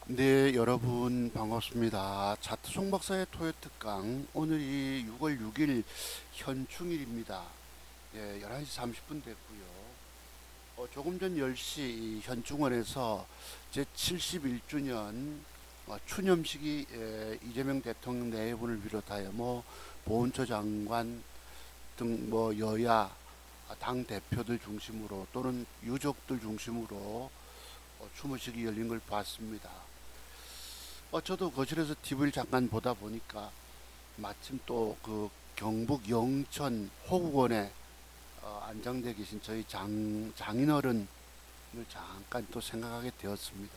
네, 여러분 반갑습니다. 차트 송박사의 토요 특강 오늘이 6월 6일 현충일입니다. 예, 11시 30분 됐고요. 조금 전 10시 현충원에서 제71주년 추념식이 이재명 대통령 내분을 비롯하여 보훈처 장관 등 여야 당 대표들 중심으로 또는 유족들 중심으로 추모식이 열린 걸 봤습니다. 저도 거실에서 TV를 잠깐 보다 보니까 마침 또 그 경북 영천 호국원에 안장돼 계신 저희 장인어른을 잠깐 또 생각하게 되었습니다.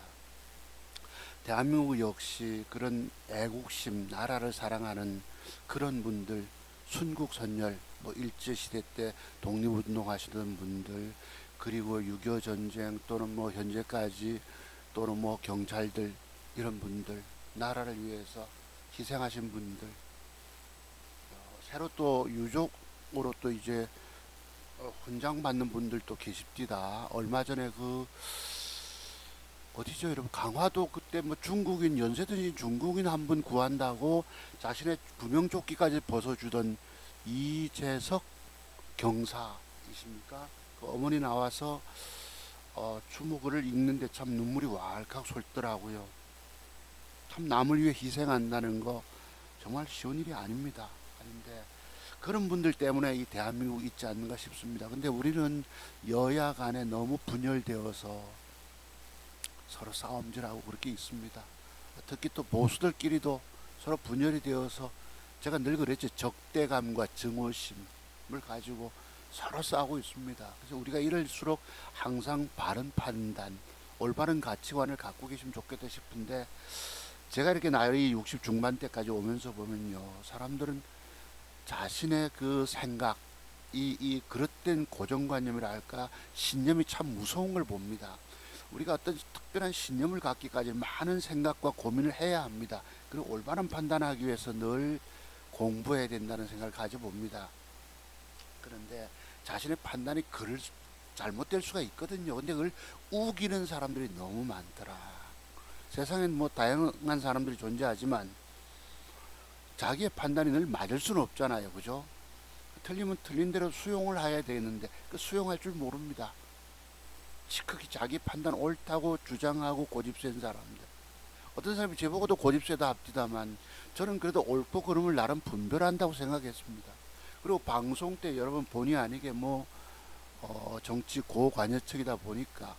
대한민국 역시 그런 애국심, 나라를 사랑하는 그런 분들, 순국선열, 일제시대 때 독립운동하시던 분들, 그리고 6.25 전쟁 또는 현재까지 또는 경찰들, 이런 분들, 나라를 위해서 희생하신 분들, 새로 또 유족으로 또 이제 훈장 받는 분들도 계십니다. 얼마 전에 어디죠 여러분, 강화도 그때 중국인, 연세드신 중국인 한 분 구한다고 자신의 구명조끼까지 벗어주던 이재석 경사이십니까? 그 어머니 나와서 추모글을 읽는데 참 눈물이 왈칵 솟더라고요. 참 남을 위해 희생한다는 거 정말 쉬운 일이 아닙니다. 아닌데 그런 분들 때문에 이 대한민국이 있지 않는가 싶습니다. 근데 우리는 여야 간에 너무 분열되어서 서로 싸움질하고 그렇게 있습니다. 특히 또 보수들끼리도 서로 분열이 되어서 제가 늘 그랬죠. 적대감과 증오심을 가지고 서로 싸우고 있습니다. 그래서 우리가 이럴수록 항상 바른 판단, 올바른 가치관을 갖고 계시면 좋겠다 싶은데, 제가 이렇게 나이 60 중반대까지 오면서 보면요, 사람들은 자신의 그 생각, 이 그릇된 고정관념이랄까, 신념이 참 무서운 걸 봅니다. 우리가 어떤 특별한 신념을 갖기까지 많은 생각과 고민을 해야 합니다. 그리고 올바른 판단하기 위해서 늘 공부해야 된다는 생각을 가져봅니다. 그런데 자신의 판단이 잘못될 수가 있거든요. 근데 그걸 우기는 사람들이 너무 많더라. 세상엔 다양한 사람들이 존재하지만 자기의 판단이 늘 맞을 수는 없잖아요. 그죠? 틀리면 틀린 대로 수용을 해야 되는데 그 수용할 줄 모릅니다. 시크히 자기 판단 옳다고 주장하고 고집센 사람들. 어떤 사람이 제보고도 고집세다 합디다만 저는 그래도 옳고 그름을 나름 분별한다고 생각했습니다. 그리고 방송 때 여러분 본의 아니게 정치 고관여측이다 보니까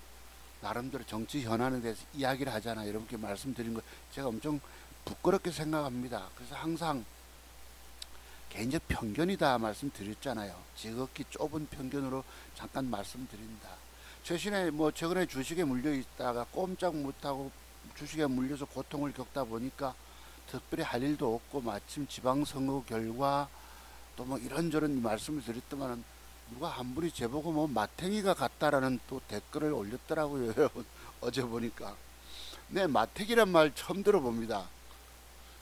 나름대로 정치 현안에 대해서 이야기를 하잖아요. 여러분께 말씀드린 거 제가 엄청 부끄럽게 생각합니다. 그래서 항상 개인적 편견이다 말씀드렸잖아요. 지극히 좁은 편견으로 잠깐 말씀드린다. 최근에 주식에 물려 있다가 꼼짝 못하고 주식에 물려서 고통을 겪다 보니까 특별히 할 일도 없고 마침 지방선거 결과 또 이런저런 말씀을 드렸더만 누가 한 분이 제보고 마탱이가 같다라는 또 댓글을 올렸더라고요. 어제 보니까. 네, 마탱이란 말 처음 들어봅니다.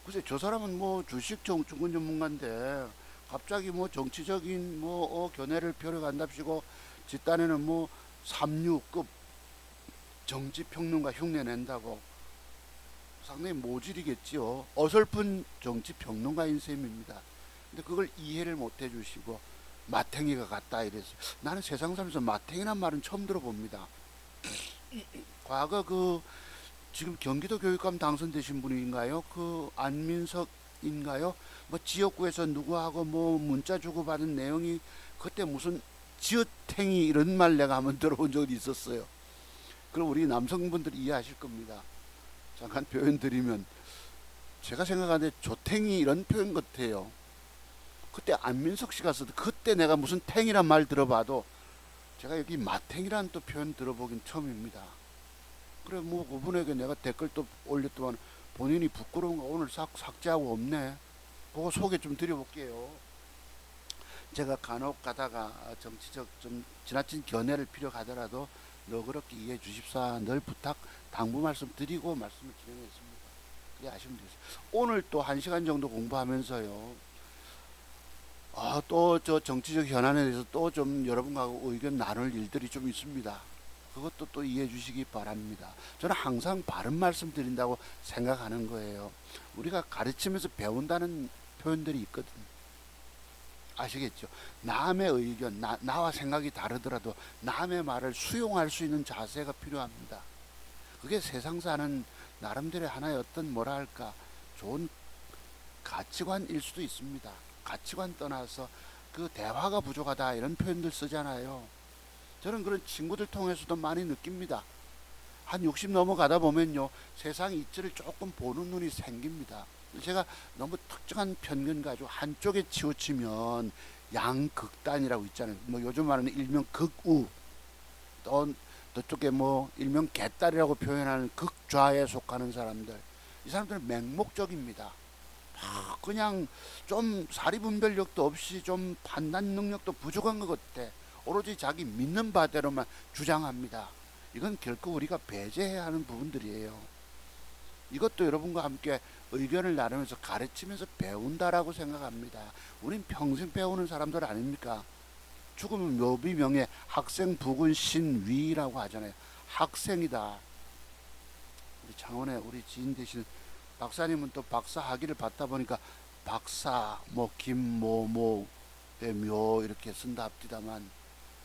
글쎄 저 사람은 주식 정치권 전문가인데 갑자기 정치적인 견해를 펴려간답시고 집단에는 3류급 정치평론가 흉내 낸다고. 상당히 모질이겠지요. 어설픈 정치평론가인 셈입니다. 근데 그걸 이해를 못 해주시고 마탱이가 같다 이래서 나는 세상 살면서 마탱이란 말은 처음 들어봅니다. 과거 지금 경기도 교육감 당선되신 분인가요? 그 안민석인가요? 지역구에서 누구하고 문자 주고받은 내용이 그때 무슨 지어탱이 이런 말 내가 한번 들어본 적이 있었어요. 그럼 우리 남성분들이 이해하실 겁니다. 잠깐 표현 드리면 제가 생각하는데 조탱이 이런 표현 같아요. 그때 안민석 씨가 써도 그때 내가 무슨 탱이란 말 들어봐도 제가 여기 마탱이란 또 표현 들어보긴 처음입니다. 그래 그분에게 내가 댓글 또 올렸더만 본인이 부끄러운가 오늘 삭제하고 없네. 그거 소개 좀 드려볼게요. 제가 간혹 가다가 정치적 좀 지나친 견해를 필요하더라도 너그럽게 이해해 주십사 늘 부탁 당부 말씀 드리고 말씀을 진행했습니다. 그래 아시면 되겠습니다. 오늘 또 1시간 정도 공부하면서요. 또 저 정치적 현안에 대해서 또 좀 여러분과 의견 나눌 일들이 좀 있습니다. 그것도 또 이해해 주시기 바랍니다. 저는 항상 바른 말씀 드린다고 생각하는 거예요. 우리가 가르치면서 배운다는 표현들이 있거든요. 아시겠죠? 남의 의견, 나와 생각이 다르더라도 남의 말을 수용할 수 있는 자세가 필요합니다. 그게 세상 사는 나름대로의 하나의 어떤 뭐랄까 좋은 가치관일 수도 있습니다. 가치관 떠나서 그 대화가 부족하다 이런 표현들 쓰잖아요. 저는 그런 친구들 통해서도 많이 느낍니다. 한 60 넘어가다 보면요, 세상 이치를 조금 보는 눈이 생깁니다. 제가 너무 특정한 편견 가지고 한쪽에 치우치면 양극단이라고 있잖아요. 뭐 요즘 말하는 일명 극우, 또 저쪽에 뭐 일명 개딸이라고 표현하는 극좌에 속하는 사람들. 이 사람들은 맹목적입니다. 그냥 좀 사리분별력도 없이 좀 판단 능력도 부족한 것 같아. 오로지 자기 믿는 바대로만 주장합니다. 이건 결코 우리가 배제해야 하는 부분들이에요. 이것도 여러분과 함께 의견을 나누면서 가르치면서 배운다라고 생각합니다. 우린 평생 배우는 사람들 아닙니까? 죽으면 묘비명예 학생 부군 신위라고 하잖아요. 학생이다. 우리 창원에 우리 지인 되신 박사님은 또 박사 학위를 받다 보니까 박사 뭐 김모모의 묘 이렇게 쓴다 합디다만,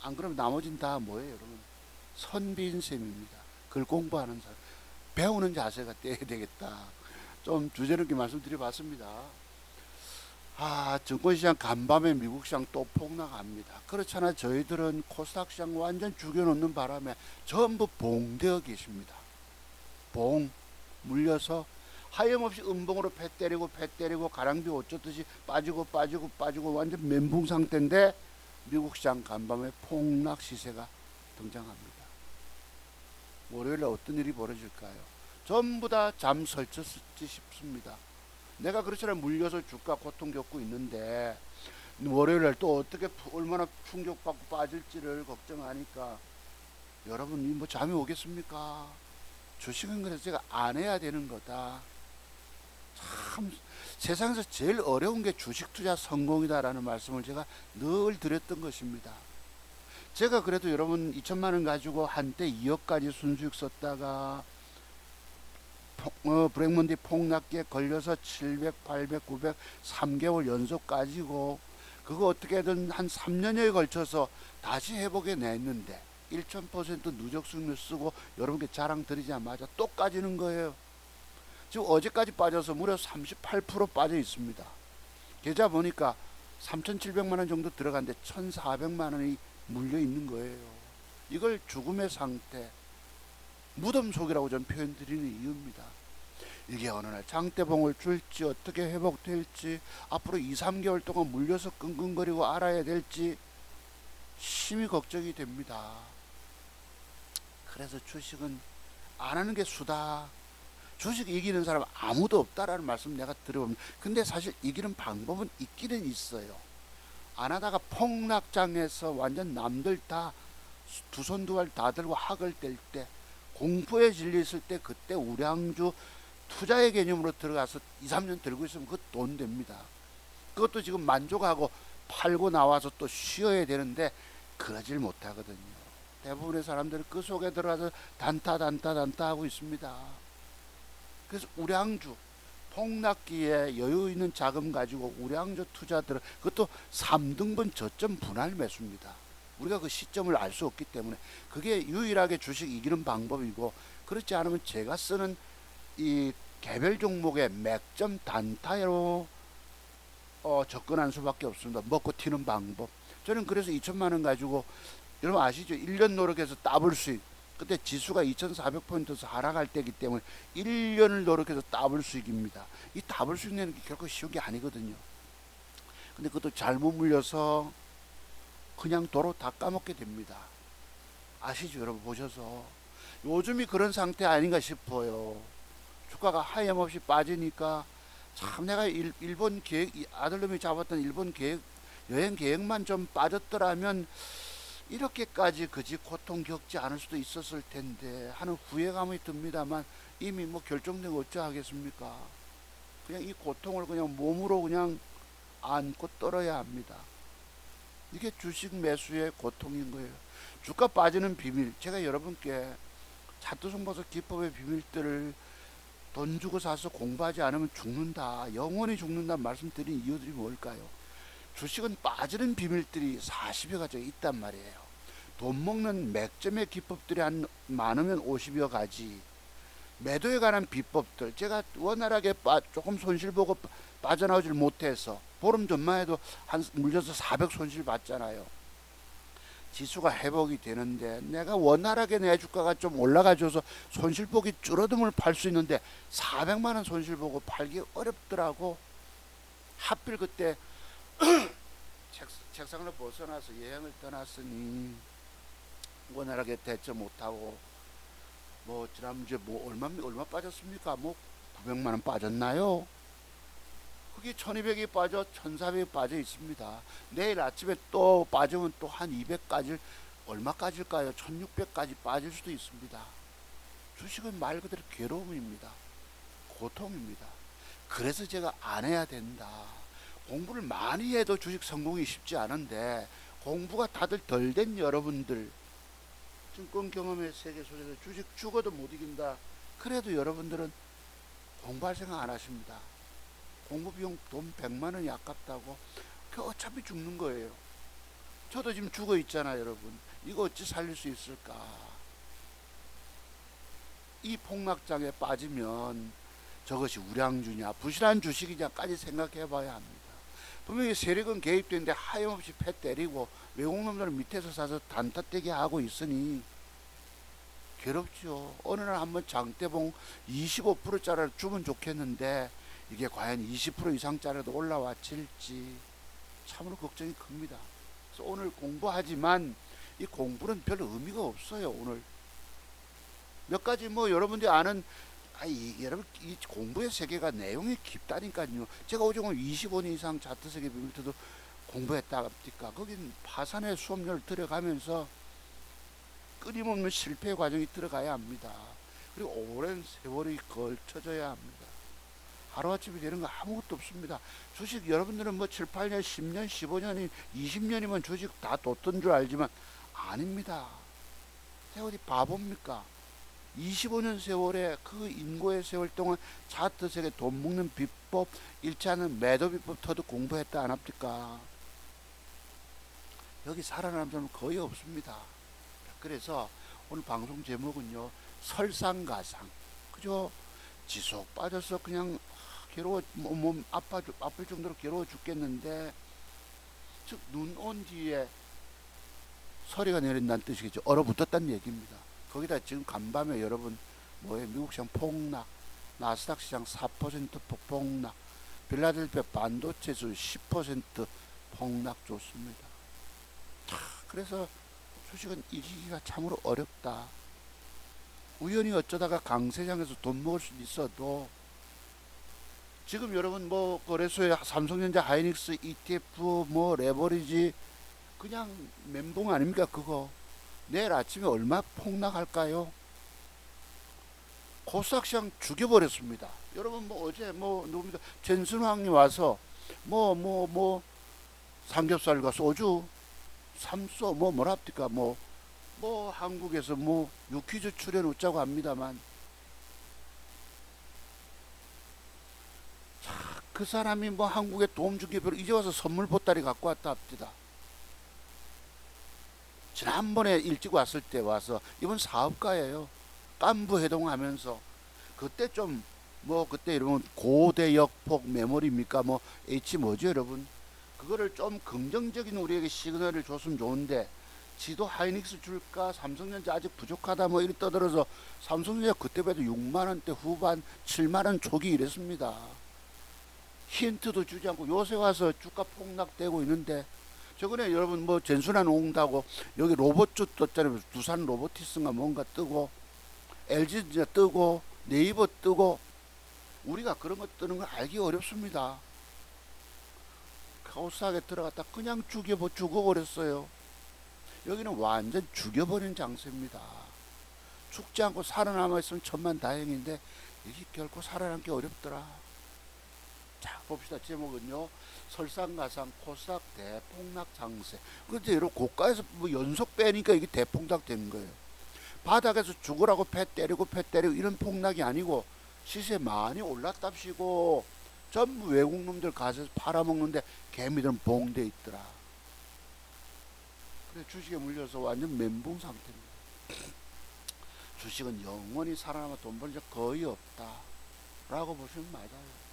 안 그러면 나머지는 다 뭐예요 여러분? 선비인 셈입니다. 글 공부하는 사람. 배우는 자세가 떼야 되겠다. 좀 주제넘게 말씀드려봤습니다. 증권시장 간밤에 미국 시장 또 폭락합니다. 그렇잖아. 저희들은 코스닥 시장 완전 죽여놓는 바람에 전부 봉되어 계십니다. 봉 물려서 하염없이 음봉으로 패 때리고 가랑비 어쩌듯이 빠지고 완전 멘붕 상태인데 미국 시장 간밤에 폭락 시세가 등장합니다. 월요일에 어떤 일이 벌어질까요? 전부 다 잠 설쳤지 싶습니다. 내가 그렇잖아요. 물려서 주가 고통 겪고 있는데 월요일날 또 어떻게 얼마나 충격받고 빠질지를 걱정하니까 여러분 뭐 잠이 오겠습니까? 주식은 그래서 제가 안 해야 되는 거다. 참 세상에서 제일 어려운 게 주식 투자 성공이다라는 말씀을 제가 늘 드렸던 것입니다. 제가 그래도 여러분 2천만 원 가지고 한때 2억까지 순수익 썼다가 브렉먼디 폭락기에 걸려서 700, 800, 900 3개월 연속 가지고 그거 어떻게든 한 3년여에 걸쳐서 다시 회복해 냈는데 1000% 누적 수익률 쓰고 여러분께 자랑 드리자마자 또 까지는 거예요. 지금 어제까지 빠져서 무려 38% 빠져 있습니다. 계좌 보니까 3,700만 원 정도 들어갔는데 1,400만 원이 물려 있는 거예요. 이걸 죽음의 상태, 무덤 속이라고 저는 표현 드리는 이유입니다. 이게 어느 날 장대봉을 줄지 어떻게 회복될지 앞으로 2, 3개월 동안 물려서 끙끙거리고 알아야 될지 심히 걱정이 됩니다. 그래서 주식은 안 하는 게 수다. 주식 이기는 사람 아무도 없다라는 말씀 내가 드려봅니다. 근데 사실 이기는 방법은 있기는 있어요. 안 하다가 폭락장에서 완전 남들 다 두 손 두 발 다 들고 학을 뗄 때, 공포에 질렸을 때, 그때 우량주 투자의 개념으로 들어가서 2, 3년 들고 있으면 그거 돈 됩니다. 그것도 지금 만족하고 팔고 나와서 또 쉬어야 되는데 그러질 못하거든요. 대부분의 사람들은 그 속에 들어가서 단타 하고 있습니다. 그래서 우량주 폭락기에 여유 있는 자금 가지고 우량주 투자들, 그것도 3등분 저점 분할 매수입니다. 우리가 그 시점을 알 수 없기 때문에 그게 유일하게 주식 이기는 방법이고, 그렇지 않으면 제가 쓰는 이 개별 종목의 맥점 단타로 접근할 수밖에 없습니다. 먹고 튀는 방법. 저는 그래서 2천만 원 가지고, 여러분 아시죠? 1년 노력해서 더블 수익. 그때 지수가 2400포인트에서 하락할 때이기 때문에 1년을 노력해서 더블 수익입니다. 이 더블 수익 내는 게 결코 쉬운 게 아니거든요. 근데 그것도 잘못 물려서 그냥 도로 다 까먹게 됩니다. 아시죠? 여러분 보셔서. 요즘이 그런 상태 아닌가 싶어요. 주가가 하염없이 빠지니까 참 내가 일본 계획, 아들놈이 잡았던 일본 계획, 여행 계획만 좀 빠졌더라면 이렇게까지 그지 고통 겪지 않을 수도 있었을 텐데 하는 후회감이 듭니다만, 이미 뭐 결정되고 어쩌 하겠습니까? 그냥 이 고통을 그냥 몸으로 그냥 안고 떨어야 합니다. 이게 주식 매수의 고통인 거예요. 주가 빠지는 비밀, 제가 여러분께 차트송보서 기법의 비밀들을 돈 주고 사서 공부하지 않으면 죽는다, 영원히 죽는다 말씀드린 이유들이 뭘까요? 주식은 빠지는 비밀들이 40여 가지가 있단 말이에요. 돈 먹는 맥점의 기법들이 한 많으면 50여 가지. 매도에 관한 비법들, 제가 원활하게 조금 손실 보고 빠져나오질 못해서 보름 전만 해도 한 물려서 400 손실 봤잖아요. 지수가 회복이 되는데 내가 원활하게 내 주가가 좀 올라가줘서 손실폭이 줄어듦을 팔 수 있는데 400만원 손실보고 팔기 어렵더라고. 하필 그때 책상을 벗어나서 여행을 떠났으니 원활하게 대처 못하고, 뭐 지난주에 뭐 얼마 빠졌습니까? 뭐 900만원 빠졌나요? 그게 1200이 빠져 1400이 빠져 있습니다. 내일 아침에 또 빠지면 또 한 200까지, 얼마까지일까요? 1600까지 빠질 수도 있습니다. 주식은 말 그대로 괴로움입니다. 고통입니다. 그래서 제가 안 해야 된다. 공부를 많이 해도 주식 성공이 쉽지 않은데, 공부가 다들 덜 된 여러분들, 증권 경험의 세계 속에서 주식 죽어도 못 이긴다. 그래도 여러분들은 공부할 생각 안 하십니다. 공부 비용 돈 100만원이 아깝다고. 그 어차피 죽는 거예요. 저도 지금 죽어 있잖아요, 여러분. 이거 어찌 살릴 수 있을까? 이 폭락장에 빠지면 저것이 우량주냐 부실한 주식이냐까지 생각해 봐야 합니다. 분명히 세력은 개입되는데 하염없이 패 때리고 외국놈들은 밑에서 사서 단타떼기 하고 있으니 괴롭죠. 어느 날 한번 장대봉 25%짜리를 주면 좋겠는데 이게 과연 20% 이상짜리도 올라와질지 참으로 걱정이 큽니다. 그래서 오늘 공부하지만 이 공부는 별 의미가 없어요. 오늘 몇 가지 뭐 여러분들이 아는, 여러분 이 공부의 세계가 내용이 깊다니까요. 제가 오종은 25년 이상 차트세계 비밀트도 공부했다 합니까? 거긴 파산의 수업료를 들어가면서 끊임없는 실패 과정이 들어가야 합니다. 그리고 오랜 세월이 걸쳐져야 합니다. 하루아침에 되는 거 아무것도 없습니다. 주식 여러분들은 뭐 7, 8년, 10년, 15년이 20년이면 주식 다 뒀던 줄 알지만 아닙니다. 어디 바보입니까? 25년 세월에 그 인고의 세월 동안 차트 세계 돈 먹는 비법, 잃지 않은 매도 비법 터도 공부했다 안 합니까? 여기 살아남은 사람은 거의 없습니다. 그래서 오늘 방송 제목은요, 설상가상. 그죠? 지속 빠져서 그냥 괴로워, 몸 아플 정도로 괴로워 죽겠는데, 즉 눈 온 뒤에 서리가 내린다는 뜻이겠죠. 얼어붙었다는 얘기입니다. 거기다 지금 간밤에 여러분 뭐예요? 미국 시장 폭락, 나스닥 시장 4% 폭락, 필라델피아 반도체주 10% 폭락 좋습니다. 그래서 주식은 이기기가 참으로 어렵다. 우연히 어쩌다가 강세장에서 돈 먹을 수 있어도 지금 여러분 뭐 거래소에 삼성전자, 하이닉스, ETF, 뭐 레버리지 그냥 멘붕 아닙니까? 그거 내일 아침에 얼마 폭락할까요? 코스닥 시장 죽여버렸습니다. 여러분 뭐 어제 뭐 누굽니까? 전순왕이 와서 뭐 삼겹살과 소주, 삼소 뭐랍니까? 뭐 한국에서 뭐 유퀴즈 출연 웃자고 합니다만, 그 사람이 뭐 한국에 도움 준 게 별로, 이제 와서 선물 보따리 갖고 왔다 합니다. 지난번에 일찍 왔을 때 와서, 이번 사업가예요. 깐부 해동하면서 그때 좀 뭐 그때 이러면 고대역폭 메모리입니까? 뭐 H 뭐죠 여러분? 그거를 좀 긍정적인 우리에게 시그널을 줬으면 좋은데, 지도 하이닉스 줄까? 삼성전자 아직 부족하다 뭐 이리 떠들어서 삼성전자 그때부터 6만원대 후반 7만원 초기 이랬습니다. 힌트도 주지 않고 요새 와서 주가 폭락되고 있는데, 저번에 여러분 뭐 전순환 온다고 여기 로봇주 떴잖아요. 두산 로보티스인가 뭔가 뜨고, LG 뜨고, 네이버 뜨고, 우리가 그런 거 뜨는 걸 알기 어렵습니다. 카오스하게 들어갔다 그냥 죽어버렸어요. 여기는 완전 죽여버린 장세입니다. 죽지 않고 살아남아 있으면 천만다행인데 이게 결코 살아남기 어렵더라. 자, 봅시다. 제목은요. 설상가상 코스닥 대폭락 장세. 근데 여러분 고가에서 뭐 연속 빼니까 이게 대폭락 되는 거예요. 바닥에서 죽으라고 패 때리고 이런 폭락이 아니고 시세 많이 올랐답시고 전부 외국 놈들 가서 팔아먹는데 개미들은 봉돼 있더라. 그래 주식에 물려서 완전 멘붕 상태입니다. 주식은 영원히 살아남아 돈 벌 적 거의 없다 라고 보시면 맞아요.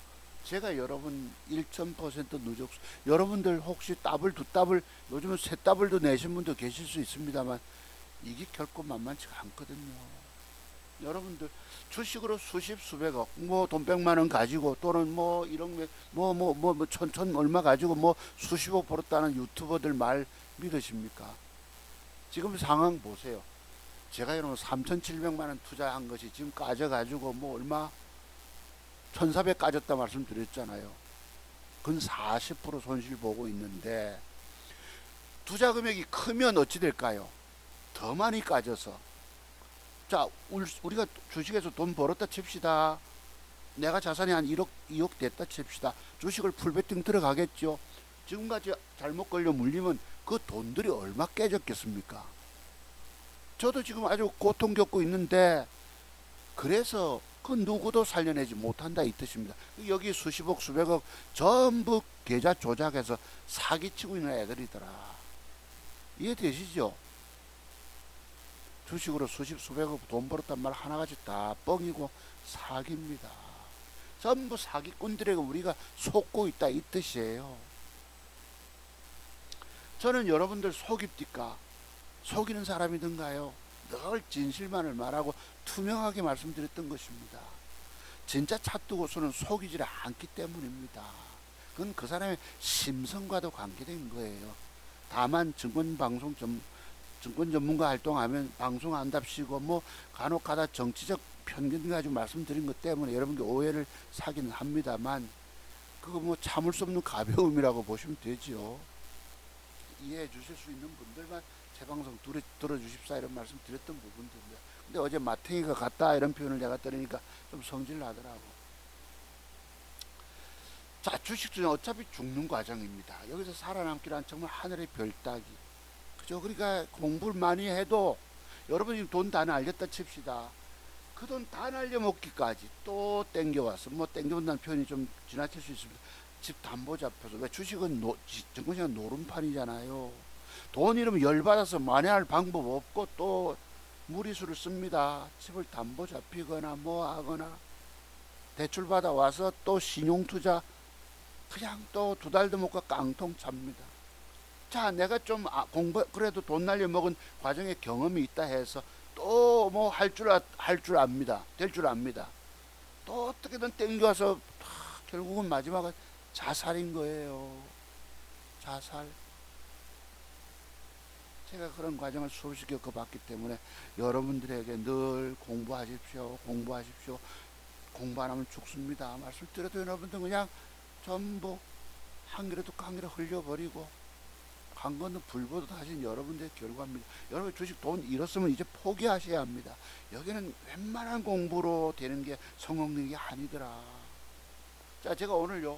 제가 여러분 1,000% 누적수, 여러분들 혹시 더블 두 더블 요즘은 세 더블도 내신 분도 계실 수 있습니다만 이게 결코 만만치가 않거든요. 여러분들 주식으로 수십 수백억 뭐 돈 100만원 가지고 또는 뭐 1억 뭐 천 얼마 가지고 뭐 수십억 벌었다는 유튜버들 말 믿으십니까? 지금 상황 보세요. 제가 여러분 3,700만원 투자한 것이 지금 까져가지고 뭐 얼마 1,400 까졌다 말씀드렸잖아요. 그건 40% 손실 보고 있는데 투자 금액이 크면 어찌 될까요? 더 많이 까져서 자 우리가 주식에서 돈 벌었다 칩시다. 내가 자산이 한 1억 2억 됐다 칩시다. 주식을 풀베팅 들어가겠죠. 지금까지 잘못 걸려 물리면 그 돈들이 얼마 깨졌겠습니까? 저도 지금 아주 고통 겪고 있는데 그래서 그 누구도 살려내지 못한다 이 뜻입니다. 여기 수십억 수백억 전부 계좌 조작해서 사기치고 있는 애들이더라. 이해되시죠? 주식으로 수십 수백억 돈 벌었단 말 하나같이 다 뻥이고 사기입니다. 전부 사기꾼들에게 우리가 속고 있다 이 뜻이에요. 저는 여러분들 속입니까? 속이는 사람이든가요? 늘 진실만을 말하고 투명하게 말씀드렸던 것입니다. 진짜 찻두고서는 속이지 않기 때문입니다. 그건 그 사람의 심성과도 관계된 거예요. 다만 증권 전문가 활동하면 방송한답시고 뭐 간혹가다 정치적 편견 가지고 말씀드린 것 때문에 여러분께 오해를 사기는 합니다만 그거 뭐 참을 수 없는 가벼움이라고 보시면 되죠. 이해해 주실 수 있는 분들만 제 방송 들어주십사 이런 말씀 드렸던 부분들입니다. 근데 어제 마탱이가 갔다 이런 표현을 내가 들으니까 좀 성질 나더라고. 자, 주식 중에 어차피 죽는 과정입니다. 여기서 살아남기란 정말 하늘의 별 따기. 그죠? 그러니까 공부를 많이 해도 여러분이 돈 다 날렸다 칩시다. 그 돈 다 날려먹기까지 또 땡겨와서 뭐 땡겨온다는 표현이 좀 지나칠 수 있습니다. 집 담보 잡혀서 왜 주식은 증권시장 노름판이잖아요. 돈 잃으면 열받아서 만회할 방법 없고 또 무리수를 씁니다. 집을 담보 잡히거나 뭐 하거나 대출 받아 와서 또 신용투자 그냥 또 두 달도 못 가 깡통 찹니다. 자, 내가 좀 공부 그래도 돈 날려 먹은 과정에 경험이 있다 해서 또 뭐 할 줄 압니다. 될 줄 압니다. 또 어떻게든 땡겨와서 결국은 마지막은 자살인 거예요. 자살. 제가 그런 과정을 수없이 겪어봤기 때문에 여러분들에게 늘 공부하십시오. 공부 안 하면 죽습니다. 말씀드려도 여러분들 그냥 전부 한 그릇 한 그릇 흘려버리고 간 건너 불보듯 하신 여러분들의 결과입니다. 여러분 주식 돈 잃었으면 이제 포기하셔야 합니다. 여기는 웬만한 공부로 되는 게 성공능이 아니더라. 자, 제가 오늘요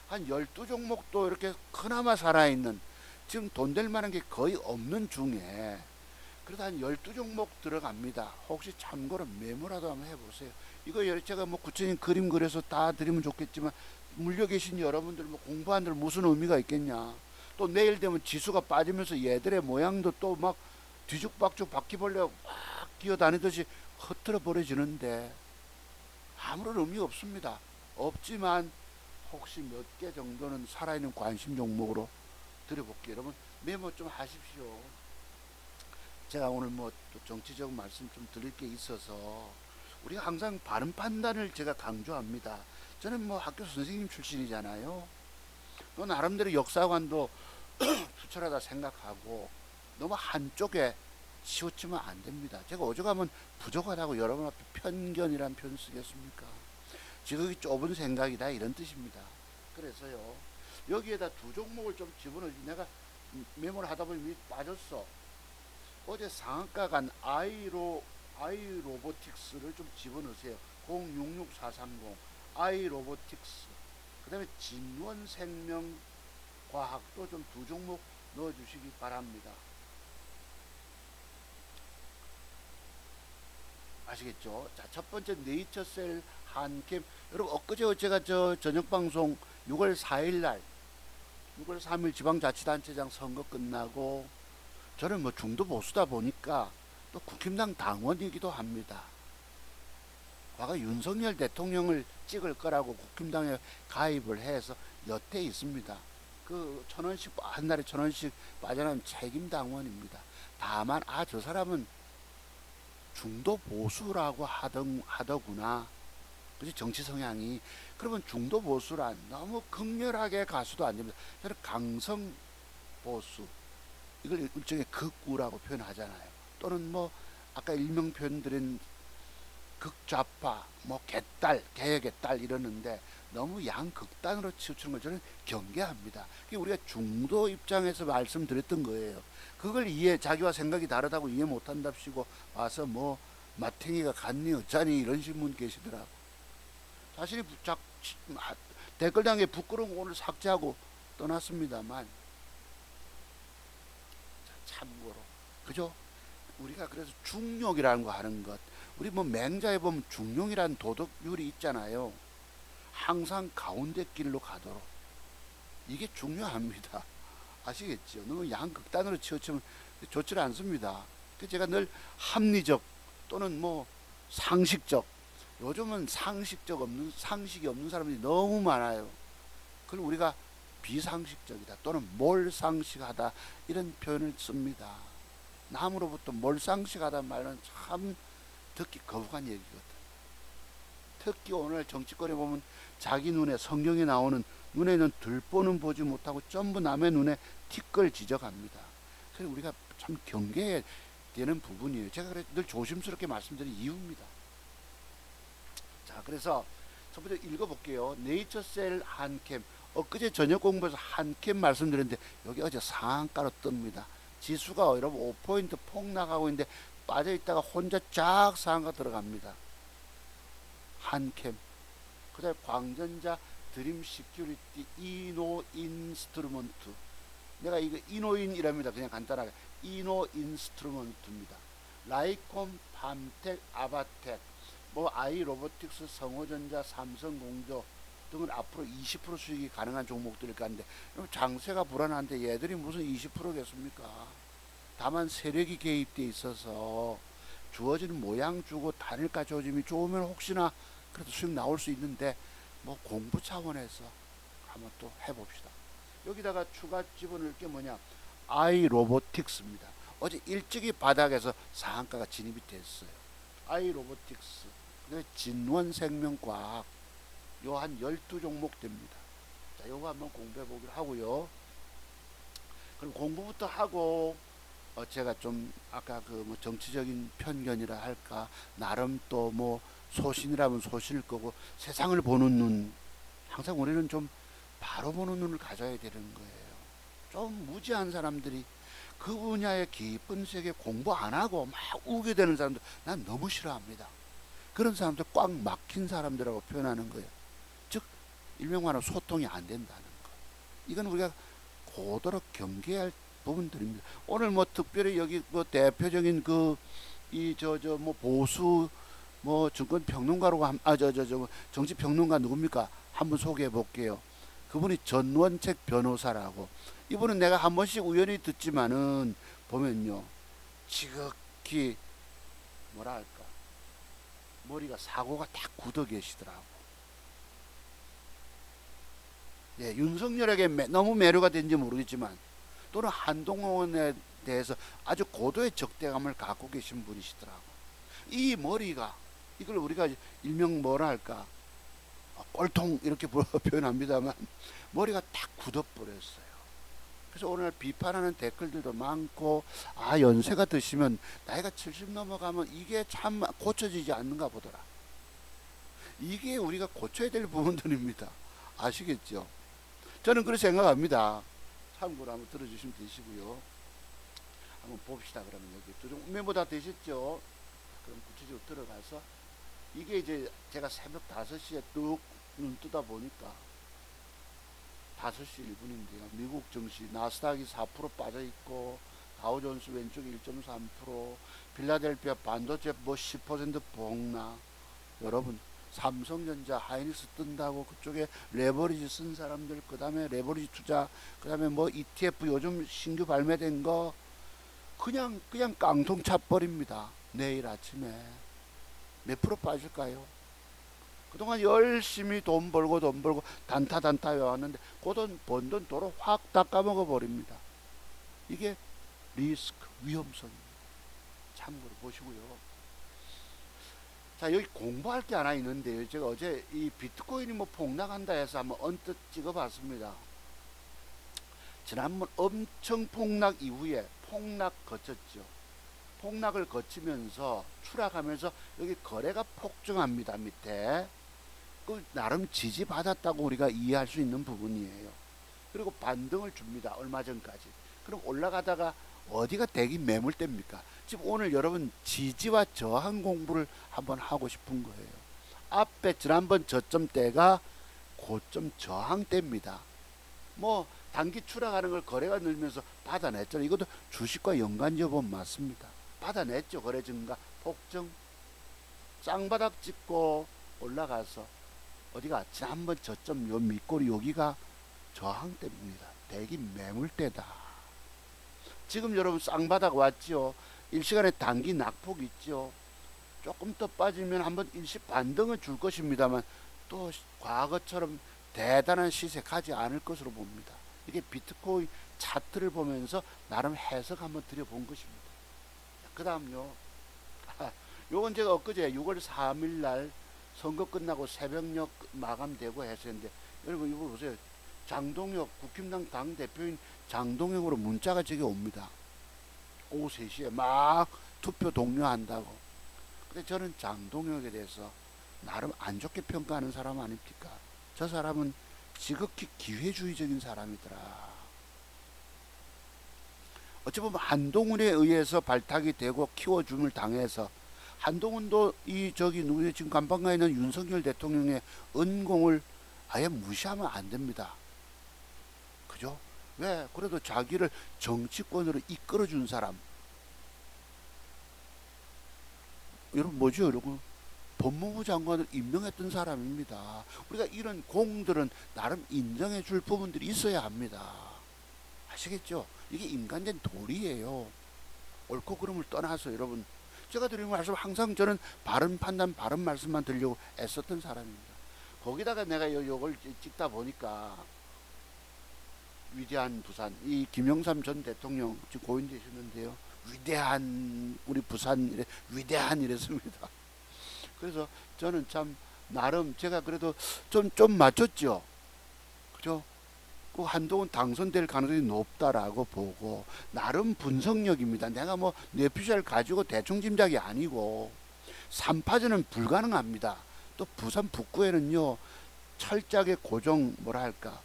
한 12종목도 이렇게 그나마 살아있는 지금 돈 될 만한 게 거의 없는 중에 그래도 한 12종목 들어갑니다. 혹시 참고로 메모라도 한번 해보세요. 이거 제가 뭐 구체적인 그림 그려서 다 드리면 좋겠지만 물려 계신 여러분들 뭐 공부한들 무슨 의미가 있겠냐. 또 내일 되면 지수가 빠지면서 얘들의 모양도 또 막 뒤죽박죽 바퀴벌레가 막 기어다니듯이 흐트러 버려지는데 아무런 의미가 없습니다. 없지만 혹시 몇 개 정도는 살아있는 관심 종목으로 드려볼게요. 여러분 메모 좀 하십시오. 제가 오늘 뭐 또 정치적 말씀 좀 드릴 게 있어서 우리가 항상 바른 판단을 제가 강조합니다. 저는 뭐 학교 선생님 출신이잖아요. 또 나름대로 역사관도 투철하다 생각하고 너무 한쪽에 치우치면 안 됩니다. 제가 오죽하면 부족하다고 여러분 앞에 편견이란 표현 쓰겠습니까? 지극히 좁은 생각이다 이런 뜻입니다. 그래서요 여기에다 두 종목을 좀 집어넣지. 내가 메모를 하다 보니 밑 빠졌어. 어제 상한가 간 아이로보틱스를 좀 집어넣으세요. 066430 아이로보틱스. 그 다음에 진원생명과학도 좀 두 종목 넣어주시기 바랍니다. 아시겠죠? 자, 첫 번째 네이처셀 한캠. 여러분 엊그제 제가 저 저녁 방송 6월 4일 날 6월 3일 지방자치단체장 선거 끝나고 저는 뭐 중도 보수다 보니까 또 국힘당 당원이기도 합니다. 과거 윤석열 대통령을 찍을 거라고 국힘당에 가입을 해서 여태 있습니다. 그 1,000원씩 한 달에 1,000원씩 빠져나온 책임 당원입니다. 다만 저 사람은 중도 보수라고 하더구나. 그지 정치 성향이. 그러면 중도 보수란 너무 극렬하게 가서도 안 됩니다. 저는 강성 보수, 이걸 일종의 극우라고 표현하잖아요. 또는 뭐 아까 일명 표현드린 극좌파, 뭐 개딸, 개혁의 딸 이러는데 너무 양극단으로 치우치는 걸 저는 경계합니다. 우리가 중도 입장에서 말씀드렸던 거예요. 그걸 자기와 생각이 다르다고 이해 못한답시고 와서 뭐 마탱이가 갔니 어쩌니 이런 분 계시더라고. 자신이 댓글당에 부끄러운 오늘 삭제하고 떠났습니다만, 참고로 그죠? 우리가 그래서 중용이라는 거 하는 것, 우리 뭐 맹자에 보면 중용이라는 도덕률이 있잖아요. 항상 가운데 길로 가도록, 이게 중요합니다. 아시겠죠? 너무 양극단으로 치우치면 좋지 않습니다. 제가 늘 합리적 또는 뭐 상식적, 요즘은 상식이 없는 사람들이 너무 많아요. 그걸 우리가 비상식적이다 또는 몰상식하다 이런 표현을 씁니다. 남으로부터 몰상식하다는 말은 참 듣기 거북한 얘기거든. 특히 오늘 정치권에 보면 자기 눈에 성경에 나오는 눈에는 들보는 보지 못하고 전부 남의 눈에 티끌 지적합니다. 그래서 우리가 참 경계해야 되는 부분이에요. 제가 그래서 늘 조심스럽게 말씀드린 이유입니다. 자, 그래서 첫 번째 읽어볼게요. 네이처셀 한캠. 엊그제 저녁 공부에서 한캠 말씀드렸는데 여기 어제 상한가로 뜹니다. 지수가 여러분 5포인트 폭락하고 있는데 빠져있다가 혼자 쫙 상한가 들어갑니다. 한캠. 그 다음에 광전자 드림 시큐리티 이노 인스트루먼트. 내가 이거 이노인이랍니다. 그냥 간단하게 이노 인스트루먼트입니다. 라이콤, 밤텍, 아바텍, 뭐 아이로보틱스, 성호전자, 삼성공조 등은 앞으로 20% 수익이 가능한 종목들일 건데 장세가 불안한데 얘들이 무슨 20%겠습니까? 다만 세력이 개입돼 있어서 주어지는 모양 주고 단일가 조짐이 좋으면 혹시나 그래도 수익 나올 수 있는데 뭐 공부 차원에서 한번 또 해봅시다. 여기다가 추가 집어넣을 게 뭐냐, 아이로보틱스입니다. 어제 일찍이 바닥에서 상한가가 진입이 됐어요. 아이로보틱스, 그다음에 진원생명과학, 요 한 12종목 됩니다. 자, 요거 한번 공부해 보기로 하고요. 그럼 공부부터 하고 제가 좀 아까 그 뭐 정치적인 편견이라 할까, 나름 또 뭐 소신이라면 소신일 거고 세상을 보는 눈, 항상 우리는 좀 바로 보는 눈을 가져야 되는 거예요. 좀 무지한 사람들이 그 분야의 깊은 세계 공부 안 하고 막 우게 되는 사람들 난 너무 싫어합니다. 그런 사람들 꽉 막힌 사람들이라고 표현하는 거예요. 즉 일명 말하면 소통이 안 된다는 거. 이건 우리가 고도로 경계할 부분들입니다. 오늘 뭐 특별히 여기 뭐 대표적인 그 이 뭐 보수 뭐 증권 평론가라고 정치 평론가 누굽니까? 한번 소개해 볼게요. 그분이 전원책 변호사라고. 이분은 내가 한 번씩 우연히 듣지만은 보면요, 지극히 뭐랄까 머리가 사고가 딱 굳어 계시더라고. 예, 윤석열에게 너무 매료가 된지 모르겠지만 또는 한동훈에 대해서 아주 고도의 적대감을 갖고 계신 분이시더라고. 이 머리가, 이걸 우리가 일명 뭐라 할까, 꼴통 이렇게 표현합니다만 머리가 딱 굳어버렸어요. 그래서 오늘 비판하는 댓글들도 많고, 연세가 드시면 나이가 70 넘어가면 이게 참 고쳐지지 않는가 보더라. 이게 우리가 고쳐야 될 부분들입니다. 아시겠죠? 저는 그렇게 생각합니다. 참고로 한번 들어주시면 되시고요. 한번 봅시다. 그러면 여기 멤버 다 되셨죠? 그럼 구체적으로 들어가서 이게 이제 제가 새벽 5시에 뚝 눈 뜨다 보니까 5시 1분인데요. 미국 증시 나스닥이 4% 빠져 있고 다우존스 왼쪽에 1.3%, 필라델피아 반도체 뭐 10% 폭락. 여러분 삼성전자 하이닉스 뜬다고 그쪽에 레버리지 쓴 사람들, 그 다음에 레버리지 투자, 그 다음에 뭐 ETF 요즘 신규 발매된 거 그냥 깡통 차버립니다. 내일 아침에 몇 프로 빠질까요? 그동안 열심히 돈 벌고 단타 해왔는데 그 돈 번 돈 도로 확 다 까먹어 버립니다. 이게 리스크, 위험성입니다. 참고로 보시고요. 자, 여기 공부할 게 하나 있는데요. 제가 어제 이 비트코인이 뭐 폭락한다 해서 한번 언뜻 찍어봤습니다. 지난번 엄청 폭락 이후에 폭락 거쳤죠. 폭락을 거치면서 추락하면서 여기 거래가 폭증합니다. 밑에 그 나름 지지받았다고 우리가 이해할 수 있는 부분이에요. 그리고 반등을 줍니다. 얼마 전까지. 그럼 올라가다가 어디가 대기 매물대입니까? 지금 오늘 여러분 지지와 저항 공부를 한번 하고 싶은 거예요. 앞에 지난번 저점대가 고점 저항대입니다. 뭐 단기 추락하는 걸 거래가 늘면서 받아냈잖아요. 이것도 주식과 연관지어 보면 맞습니다. 받아냈죠. 거래 증가, 폭증, 쌍바닥 찍고 올라가서 어디가 지난번 저점 요 밑꼬리 여기가 저항대입니다. 대기 매물대다. 지금 여러분 쌍바닥 왔죠. 일시간에 단기 낙폭 있죠. 조금 더 빠지면 한번 일시 반등을 줄 것입니다만 또 과거처럼 대단한 시세 가지 않을 것으로 봅니다. 이게 비트코인 차트를 보면서 나름 해석 한번 드려본 것입니다. 그 다음요. 요건 제가 엊그제 6월 3일 날 선거 끝나고 새벽녘 마감되고 했었는데 여러분 이거 보세요. 장동혁 국힘당 당대표인 장동혁으로 문자가 저게 옵니다. 오후 3시에 막 투표 독려한다고. 근데 저는 장동혁에 대해서 나름 안 좋게 평가하는 사람 아닙니까? 저 사람은 지극히 기회주의적인 사람이더라. 어찌 보면 한동훈에 의해서 발탁이 되고 키워줌을 당해서 한동훈도 이 저기 누구 지금 간판가에 있는 윤석열 대통령의 은공을 아예 무시하면 안 됩니다. 그죠? 왜? 그래도 자기를 정치권으로 이끌어준 사람. 여러분 뭐죠? 여러분 법무부 장관을 임명했던 사람입니다. 우리가 이런 공들은 나름 인정해 줄 부분들이 있어야 합니다. 아시겠죠? 이게 인간된 도리예요. 옳고 그름을 떠나서 여러분 제가 드리는 말씀 항상 저는 바른 판단 바른 말씀만 드리려고 애썼던 사람입니다. 거기다가 내가 요걸 찍다 보니까 위대한 부산 이 김영삼 전 대통령 지금 고인되셨는데요. 위대한 우리 부산 위대한 이랬습니다. 그래서 저는 참 나름 제가 그래도 좀 맞췄죠. 그죠? 그 한동훈 당선될 가능성이 높다라고 보고 나름 분석력입니다. 내가 뭐 뇌피셜 가지고 대충 짐작이 아니고 3파전은 불가능합니다. 또 부산 북구에는요 철저하게 고정 뭐랄까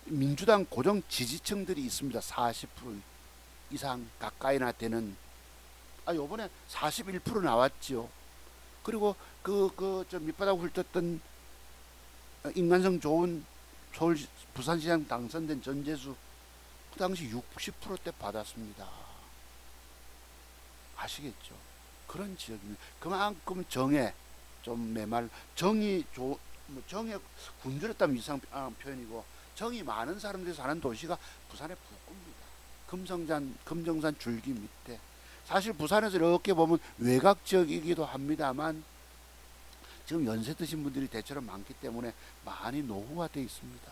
민주당 고정 지지층들이 있습니다. 40% 이상 가까이나 되는 요번에 41% 나왔죠. 그리고 저 밑바닥 훑었던 인간성 좋은 서울 부산시장 당선된 전재수 그 당시 60%대 받았습니다. 아시겠죠? 그런 지역입니다. 그만큼 정에 좀 매말 정이 정에 굶주렸다면 이상한 표현이고 정이 많은 사람들이 사는 도시가 부산의 북구입니다. 금정산 줄기 밑에 사실 부산에서 이렇게 보면 외곽 지역이기도 합니다만 지금 연세 드신 분들이 대체로 많기 때문에 많이 노후화되어 있습니다.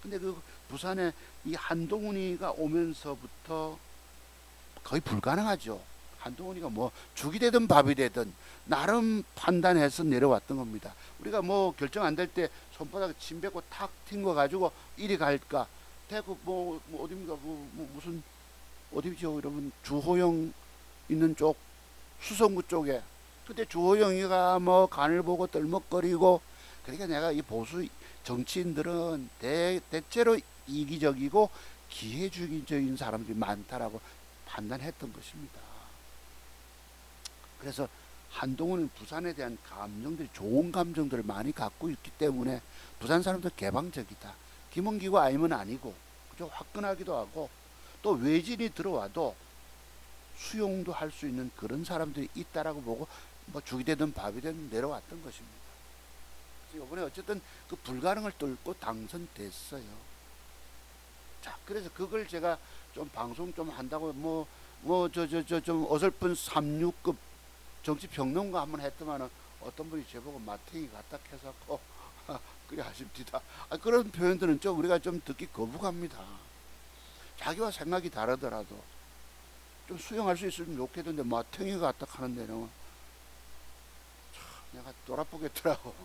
근데 그 부산에 이 한동훈이가 오면서부터 거의 불가능하죠. 한동훈이가 뭐 죽이 되든 밥이 되든 나름 판단해서 내려왔던 겁니다. 우리가 뭐 결정 안 될 때 손바닥에 침 뱉고 탁 튄 거 가지고 이리 갈까? 대구 뭐 어디입니까? 뭐 무슨 어디죠? 여러분 주호영 있는 쪽 수성구 쪽에 그때 주호영이가 뭐 간을 보고 떨먹거리고 그러니까 내가 이 보수 정치인들은 대체로 이기적이고 기회주의적인 사람들이 많다라고 판단했던 것입니다. 그래서 한동훈은 부산에 대한 감정들이 좋은 감정들을 많이 갖고 있기 때문에 부산 사람들 개방적이다. 김은기고 아니면 아니고, 그죠? 화끈하기도 하고, 또 외진이 들어와도 수용도 할 수 있는 그런 사람들이 있다라고 보고 뭐 죽이 되든 밥이 되든 내려왔던 것입니다. 그래서 이번에 어쨌든 그 불가능을 뚫고 당선됐어요. 자, 그래서 그걸 제가 좀 방송 좀 한다고 좀 어설픈 36급 정치평론가 한번 했더만은 어떤 분이 제보고 마탱이 같다 해서 그래 하십니다. 그런 표현들은 좀 우리가 좀 듣기 거부갑니다. 자기와 생각이 다르더라도 좀 수용할 수 있으면 좋겠는데 마탱이 같다 하는 데는 내가 돌아보겠더라고.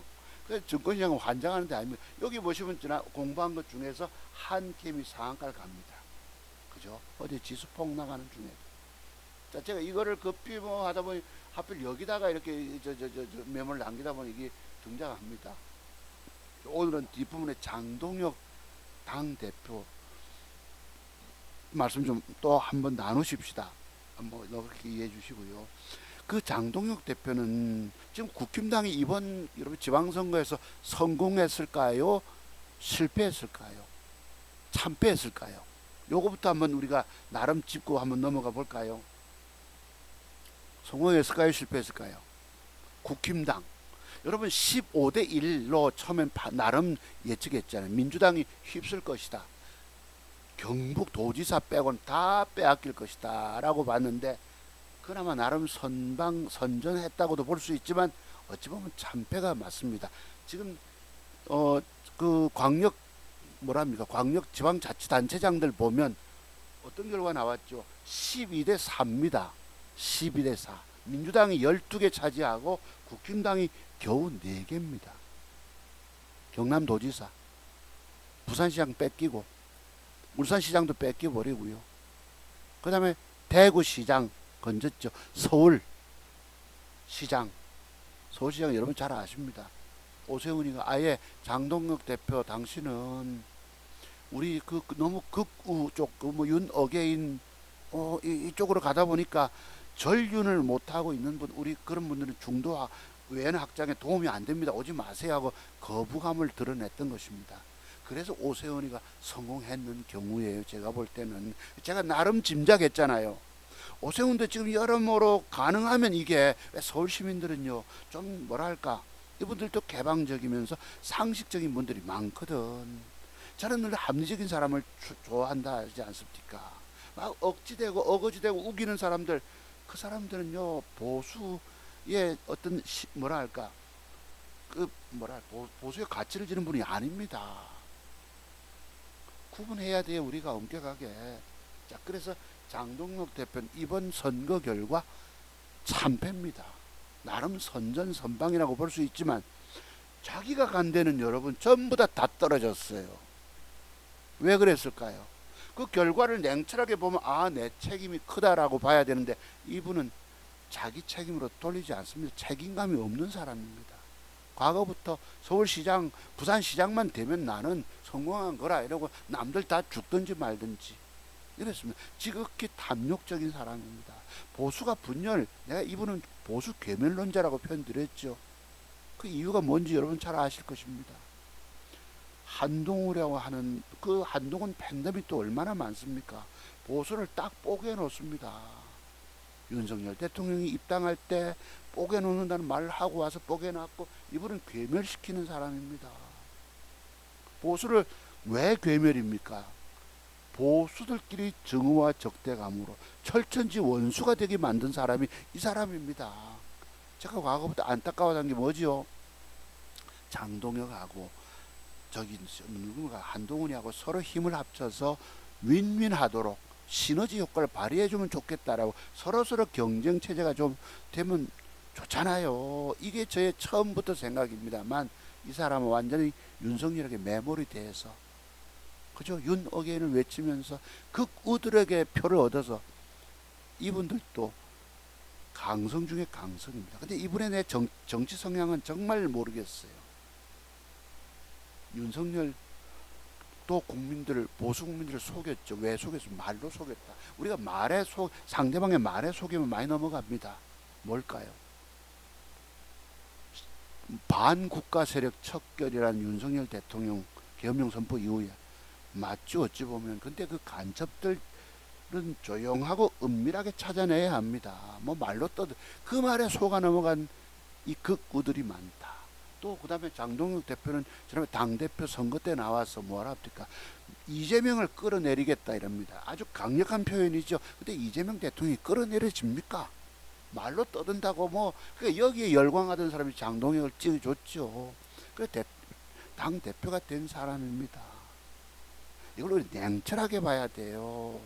그래서 증권시장은 환장하는 데 아닙니다. 여기 보시면 지난 공부한 것 중에서 한캠이 상한가를 갑니다. 그죠? 어디 지수 폭락하는 중에. 자, 제가 이거를 급히 뭐 하다 보니 하필 여기다가 이렇게 메모를 남기다 보니 이게 등장합니다. 오늘은 뒷부분에 장동혁 당대표 말씀 좀 또 한번 나누십시다. 뭐 이렇게 이해해 주시고요. 그 장동혁 대표는 지금 국힘당이 이번 여러분 지방선거에서 성공했을까요? 실패했을까요? 참패했을까요? 요거부터 한번 우리가 나름 짚고 한번 넘어가 볼까요? 성공했을까요? 실패했을까요? 국힘당. 여러분 15대 1로 처음엔 나름 예측했잖아요. 민주당이 휩쓸 것이다. 경북 도지사 빼고는 다 빼앗길 것이다 라고 봤는데 그나마 나름 선전했다고도 볼 수 있지만 어찌 보면 참패가 맞습니다. 지금 그 광역 지방자치단체장들 보면 어떤 결과 나왔죠? 12대 4입니다. 12대 4. 민주당이 12개 차지하고 국힘당이 겨우 4개입니다. 경남도지사, 부산시장 뺏기고 울산시장도 뺏겨버리고요. 그 다음에 대구시장 건졌죠. 서울시장 여러분 잘 아십니다. 오세훈이가 아예 장동혁 대표 당신은 우리 너무 극우 쪽 윤어게인 이쪽으로 가다 보니까 전륜을 못하고 있는 분 우리 그런 분들은 중도 외연 확장에 도움이 안 됩니다. 오지 마세요 하고 거부감을 드러냈던 것입니다. 그래서 오세훈이가 성공했는 경우에요. 제가 볼 때는 제가 나름 짐작했잖아요. 오세훈도 지금 여러모로 가능하면 이게 서울 시민들은요 좀 뭐랄까 이분들도 개방적이면서 상식적인 분들이 많거든. 저는 늘 합리적인 사람을 좋아한다 하지 않습니까? 막 억지되고 어거지되고 우기는 사람들 그 사람들은요 보수의 어떤 보수의 가치를 지는 분이 아닙니다. 구분해야 돼요. 우리가 엄격하게. 자, 그래서 장동혁 대표는 이번 선거 결과 참패입니다. 나름 선전선방이라고 볼 수 있지만 자기가 간 데는 여러분 전부 다 떨어졌어요. 왜 그랬을까요? 그 결과를 냉철하게 보면 내 책임이 크다라고 봐야 되는데 이분은 자기 책임으로 돌리지 않습니다. 책임감이 없는 사람입니다. 과거부터 서울시장, 부산시장만 되면 나는 성공한 거라 이러고 남들 다 죽든지 말든지 이랬습니다. 지극히 탐욕적인 사람입니다. 보수가 분열, 내가 이분은 보수 괴멸론자라고 표현드렸죠. 그 이유가 뭔지 여러분 잘 아실 것입니다. 한동훈이라고 하는 그 한동훈 팬덤이 또 얼마나 많습니까? 보수를 딱 뽀개 놓습니다. 윤석열 대통령이 입당할 때 뽀개 놓는다는 말을 하고 와서 뽀개 놨고 이분은 괴멸시키는 사람입니다. 보수를 왜 괴멸입니까? 보수들끼리 정의와 적대감으로 철천지 원수가 되게 만든 사람이 이 사람입니다. 제가 과거부터 안타까워한 게 뭐지요? 장동혁하고 한동훈이하고 서로 힘을 합쳐서 윈윈하도록 시너지 효과를 발휘해주면 좋겠다라고 서로 경쟁 체제가 좀 되면 좋잖아요. 이게 저의 처음부터 생각입니다만 이 사람은 완전히 윤석열에게 매몰이 돼서 그죠? 윤어게인을 외치면서 극우들에게 표를 얻어서 이분들도 강성 중에 강성입니다. 근데 이분의 내 정치 성향은 정말 모르겠어요. 윤석열 또 보수 국민들을 속였죠. 왜 속였어? 말로 속였다. 우리가 상대방의 말에 속이면 많이 넘어갑니다. 뭘까요? 반국가 세력 척결이라는 윤석열 대통령 계엄령 선포 이후에 맞죠, 어찌 보면. 근데 그 간첩들은 조용하고 은밀하게 찾아내야 합니다. 뭐 말로 떠들 그 말에 속아 넘어간 이 극우들이 많다. 또 그다음에 장동혁 대표는 지난해 당대표 선거 때 나와서 뭐라 합니까? 이재명을 끌어내리겠다 이럽니다. 아주 강력한 표현이죠. 근데 이재명 대통령이 끌어내려집니까? 말로 떠든다고 뭐 그러니까 여기에 열광하던 사람이 장동혁을 찍어줬죠. 그래 당 대표가 된 사람입니다. 이걸 우리 냉철하게 봐야 돼요.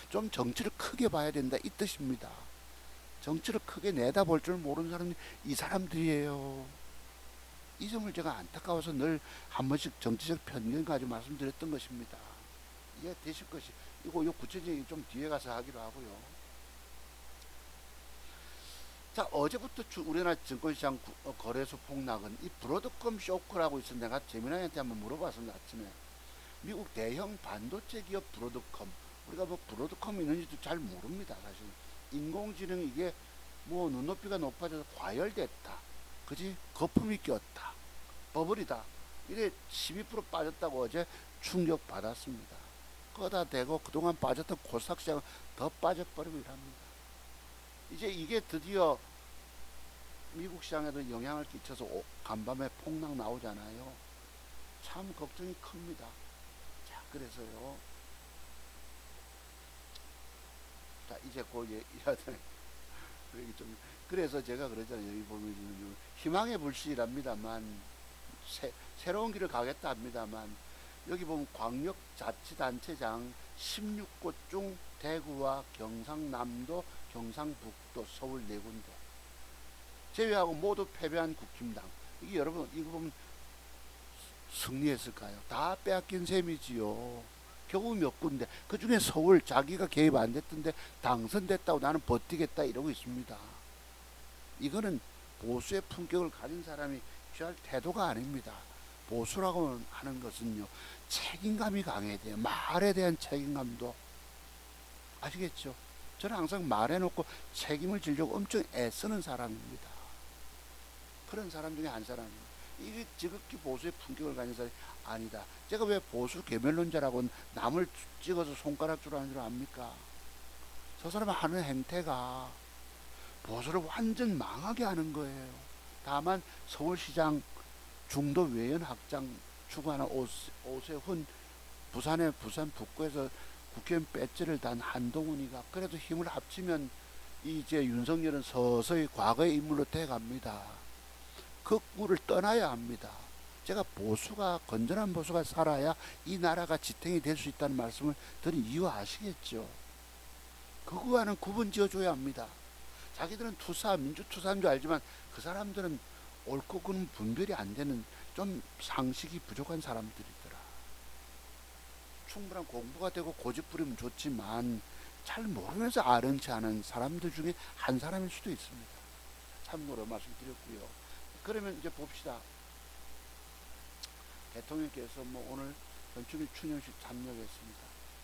좀 정치를 크게 봐야 된다 이 뜻입니다. 정치를 크게 내다볼 줄 모르는 사람이 이 사람들이에요. 이 점을 제가 안타까워서 늘 한 번씩 정치적 편견 가지고 말씀드렸던 것입니다. 이해 되실 것이 이거 구체적인 좀 뒤에 가서 하기로 하고요. 자, 어제부터 우리나라 증권시장 거래소 폭락은 이 브로드컴 쇼크라고 있어. 내가 재민아한테 한번 물어봤습니다. 아침에 미국 대형 반도체 기업 브로드컴, 우리가 뭐 브로드컴이 있는지도 잘 모릅니다. 사실 인공지능 이게 뭐 눈높이가 높아져서 과열됐다, 그지? 거품이 꼈다, 버블이다, 이래 12% 빠졌다고 어제 충격 받았습니다. 거다 대고 그동안 빠졌던 코스닥 시장은 더 빠져버리고 이랍니다. 이제 이게 드디어 미국 시장에도 영향을 끼쳐서 간밤에 폭락 나오잖아요. 참 걱정이 큽니다. 자, 그래서요. 자, 이제 그 얘기해야 되네. 그래서 제가 그러잖아요. 여기 보면 희망의 불씨랍니다만 새로운 길을 가겠다 합니다만 여기 보면 광역자치단체장 16곳 중 대구와 경상남도, 경상북도, 서울 4군데 제외하고 모두 패배한 국힘당. 이게 여러분 이거 보면 승리했을까요? 다 빼앗긴 셈이지요. 겨우 몇 군데. 그 중에 서울 자기가 개입 안 됐던데 당선됐다고 나는 버티겠다 이러고 있습니다. 이거는 보수의 품격을 가진 사람이 취할 태도가 아닙니다. 보수라고 하는 것은요, 책임감이 강해야 돼요. 말에 대한 책임감도. 아시겠죠? 저는 항상 말해놓고 책임을 지려고 엄청 애쓰는 사람입니다. 그런 사람 중에 한 사람입니다. 이게 지극히 보수의 품격을 가진 사람이 아니다. 제가 왜 보수 개멸론자라고 남을 찍어서 손가락질 하는 줄 압니까? 저 사람 하는 행태가 보수를 완전 망하게 하는 거예요. 다만 서울시장 중도 외연 확장 추구하는 오세훈, 부산 북구에서 국회의원 배지를 단 한동훈이가 그래도 힘을 합치면 이제 윤석열은 서서히 과거의 인물로 돼갑니다. 그 꿀을 떠나야 합니다. 제가 보수가 건전한 보수가 살아야 이 나라가 지탱이 될 수 있다는 말씀을 드린 이유 아시겠죠? 그거와는 구분 지어줘야 합니다. 자기들은 민주투사인 줄 알지만 그 사람들은 옳고 그름 분별이 안 되는 좀 상식이 부족한 사람들이더라. 충분한 공부가 되고 고집 부리면 좋지만 잘 모르면서 아른치 않은 사람들 중에 한 사람일 수도 있습니다. 참고로 말씀드렸고요. 그러면 이제 봅시다. 대통령께서 뭐 오늘 전주일 추념식 참여했습니다.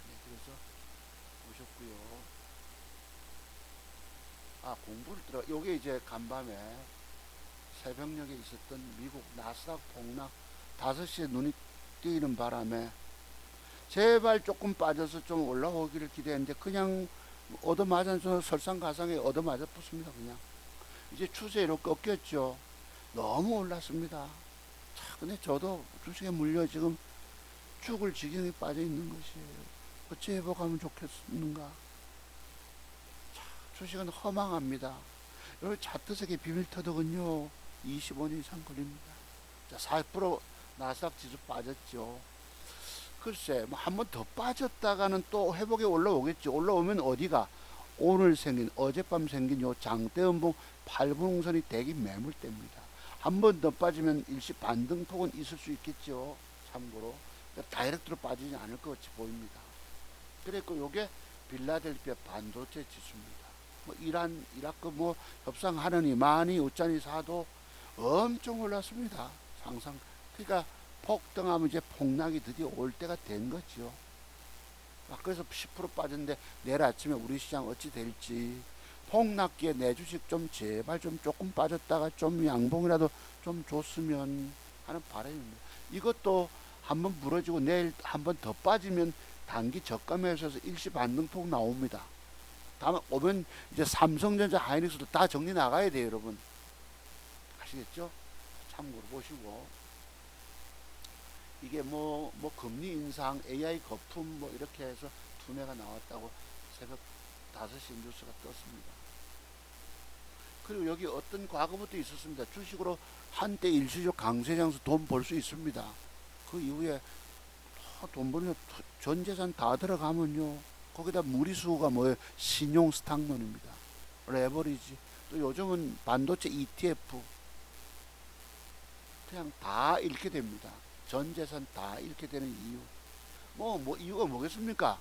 네, 그래서 오셨고요. 공부를 요게 이제 간밤에 새벽녘에 있었던 미국 나스닥 폭락 5시에 눈이 뜨이는 바람에 제발 조금 빠져서 좀 올라오기를 기대했는데 그냥 얻어맞아서 설상가상에 얻어맞아 붙습니다. 그냥 이제 추세로 꺾였죠. 너무 올랐습니다. 자, 근데 저도 주식에 물려 지금 죽을 지경에 빠져 있는 것이에요. 어찌 회복하면 좋겠는가. 자, 주식은 허망합니다. 여러분 차트색의 비밀터득은요 25년 이상 걸립니다. 자, 4% 나스닥 지수 빠졌죠. 글쎄 뭐 한 번 더 빠졌다가는 또 회복에 올라오겠죠. 올라오면 어디가 오늘 생긴 어젯밤 생긴 요 장대음봉 8분홍선이 대기 매물대입니다. 한 번 더 빠지면 일시 반등폭은 있을 수 있겠죠. 참고로 그러니까 다이렉트로 빠지지 않을 것 같이 보입니다. 그랬고 요게 빌라델피아 반도체 지수입니다. 뭐 이라크 뭐 협상하느니 많이 웃자니 사도 엄청 올랐습니다. 상상 그러니까 폭등하면 이제 폭락이 드디어 올 때가 된 거죠. 그래서 10% 빠졌는데 내일 아침에 우리 시장 어찌 될지 폭락기에 내 주식 좀 제발 좀 조금 빠졌다가 좀 양봉이라도 좀 줬으면 하는 바람입니다. 이것도 한번 부러지고 내일 한번 더 빠지면 단기 저가 매수해서 일시 반등폭 나옵니다. 다음에 오면 이제 삼성전자, 하이닉스도 다 정리 나가야 돼요, 여러분. 아시겠죠? 참고로 보시고. 이게 뭐 금리 인상, AI 거품 뭐 이렇게 해서 두뇌가 나왔다고 새벽 5시 뉴스가 떴습니다. 그리고 여기 어떤 과거부터 있었습니다. 주식으로 한때 일시적 강세장에서 돈 벌 수 있습니다. 그 이후에 돈 벌면 전 재산 다 들어가면요. 거기다 무리수가 뭐예요? 신용 스탁론입니다. 레버리지. 또 요즘은 반도체 ETF 그냥 다 잃게 됩니다. 전 재산 다 잃게 되는 이유. 뭐 이유가 뭐겠습니까?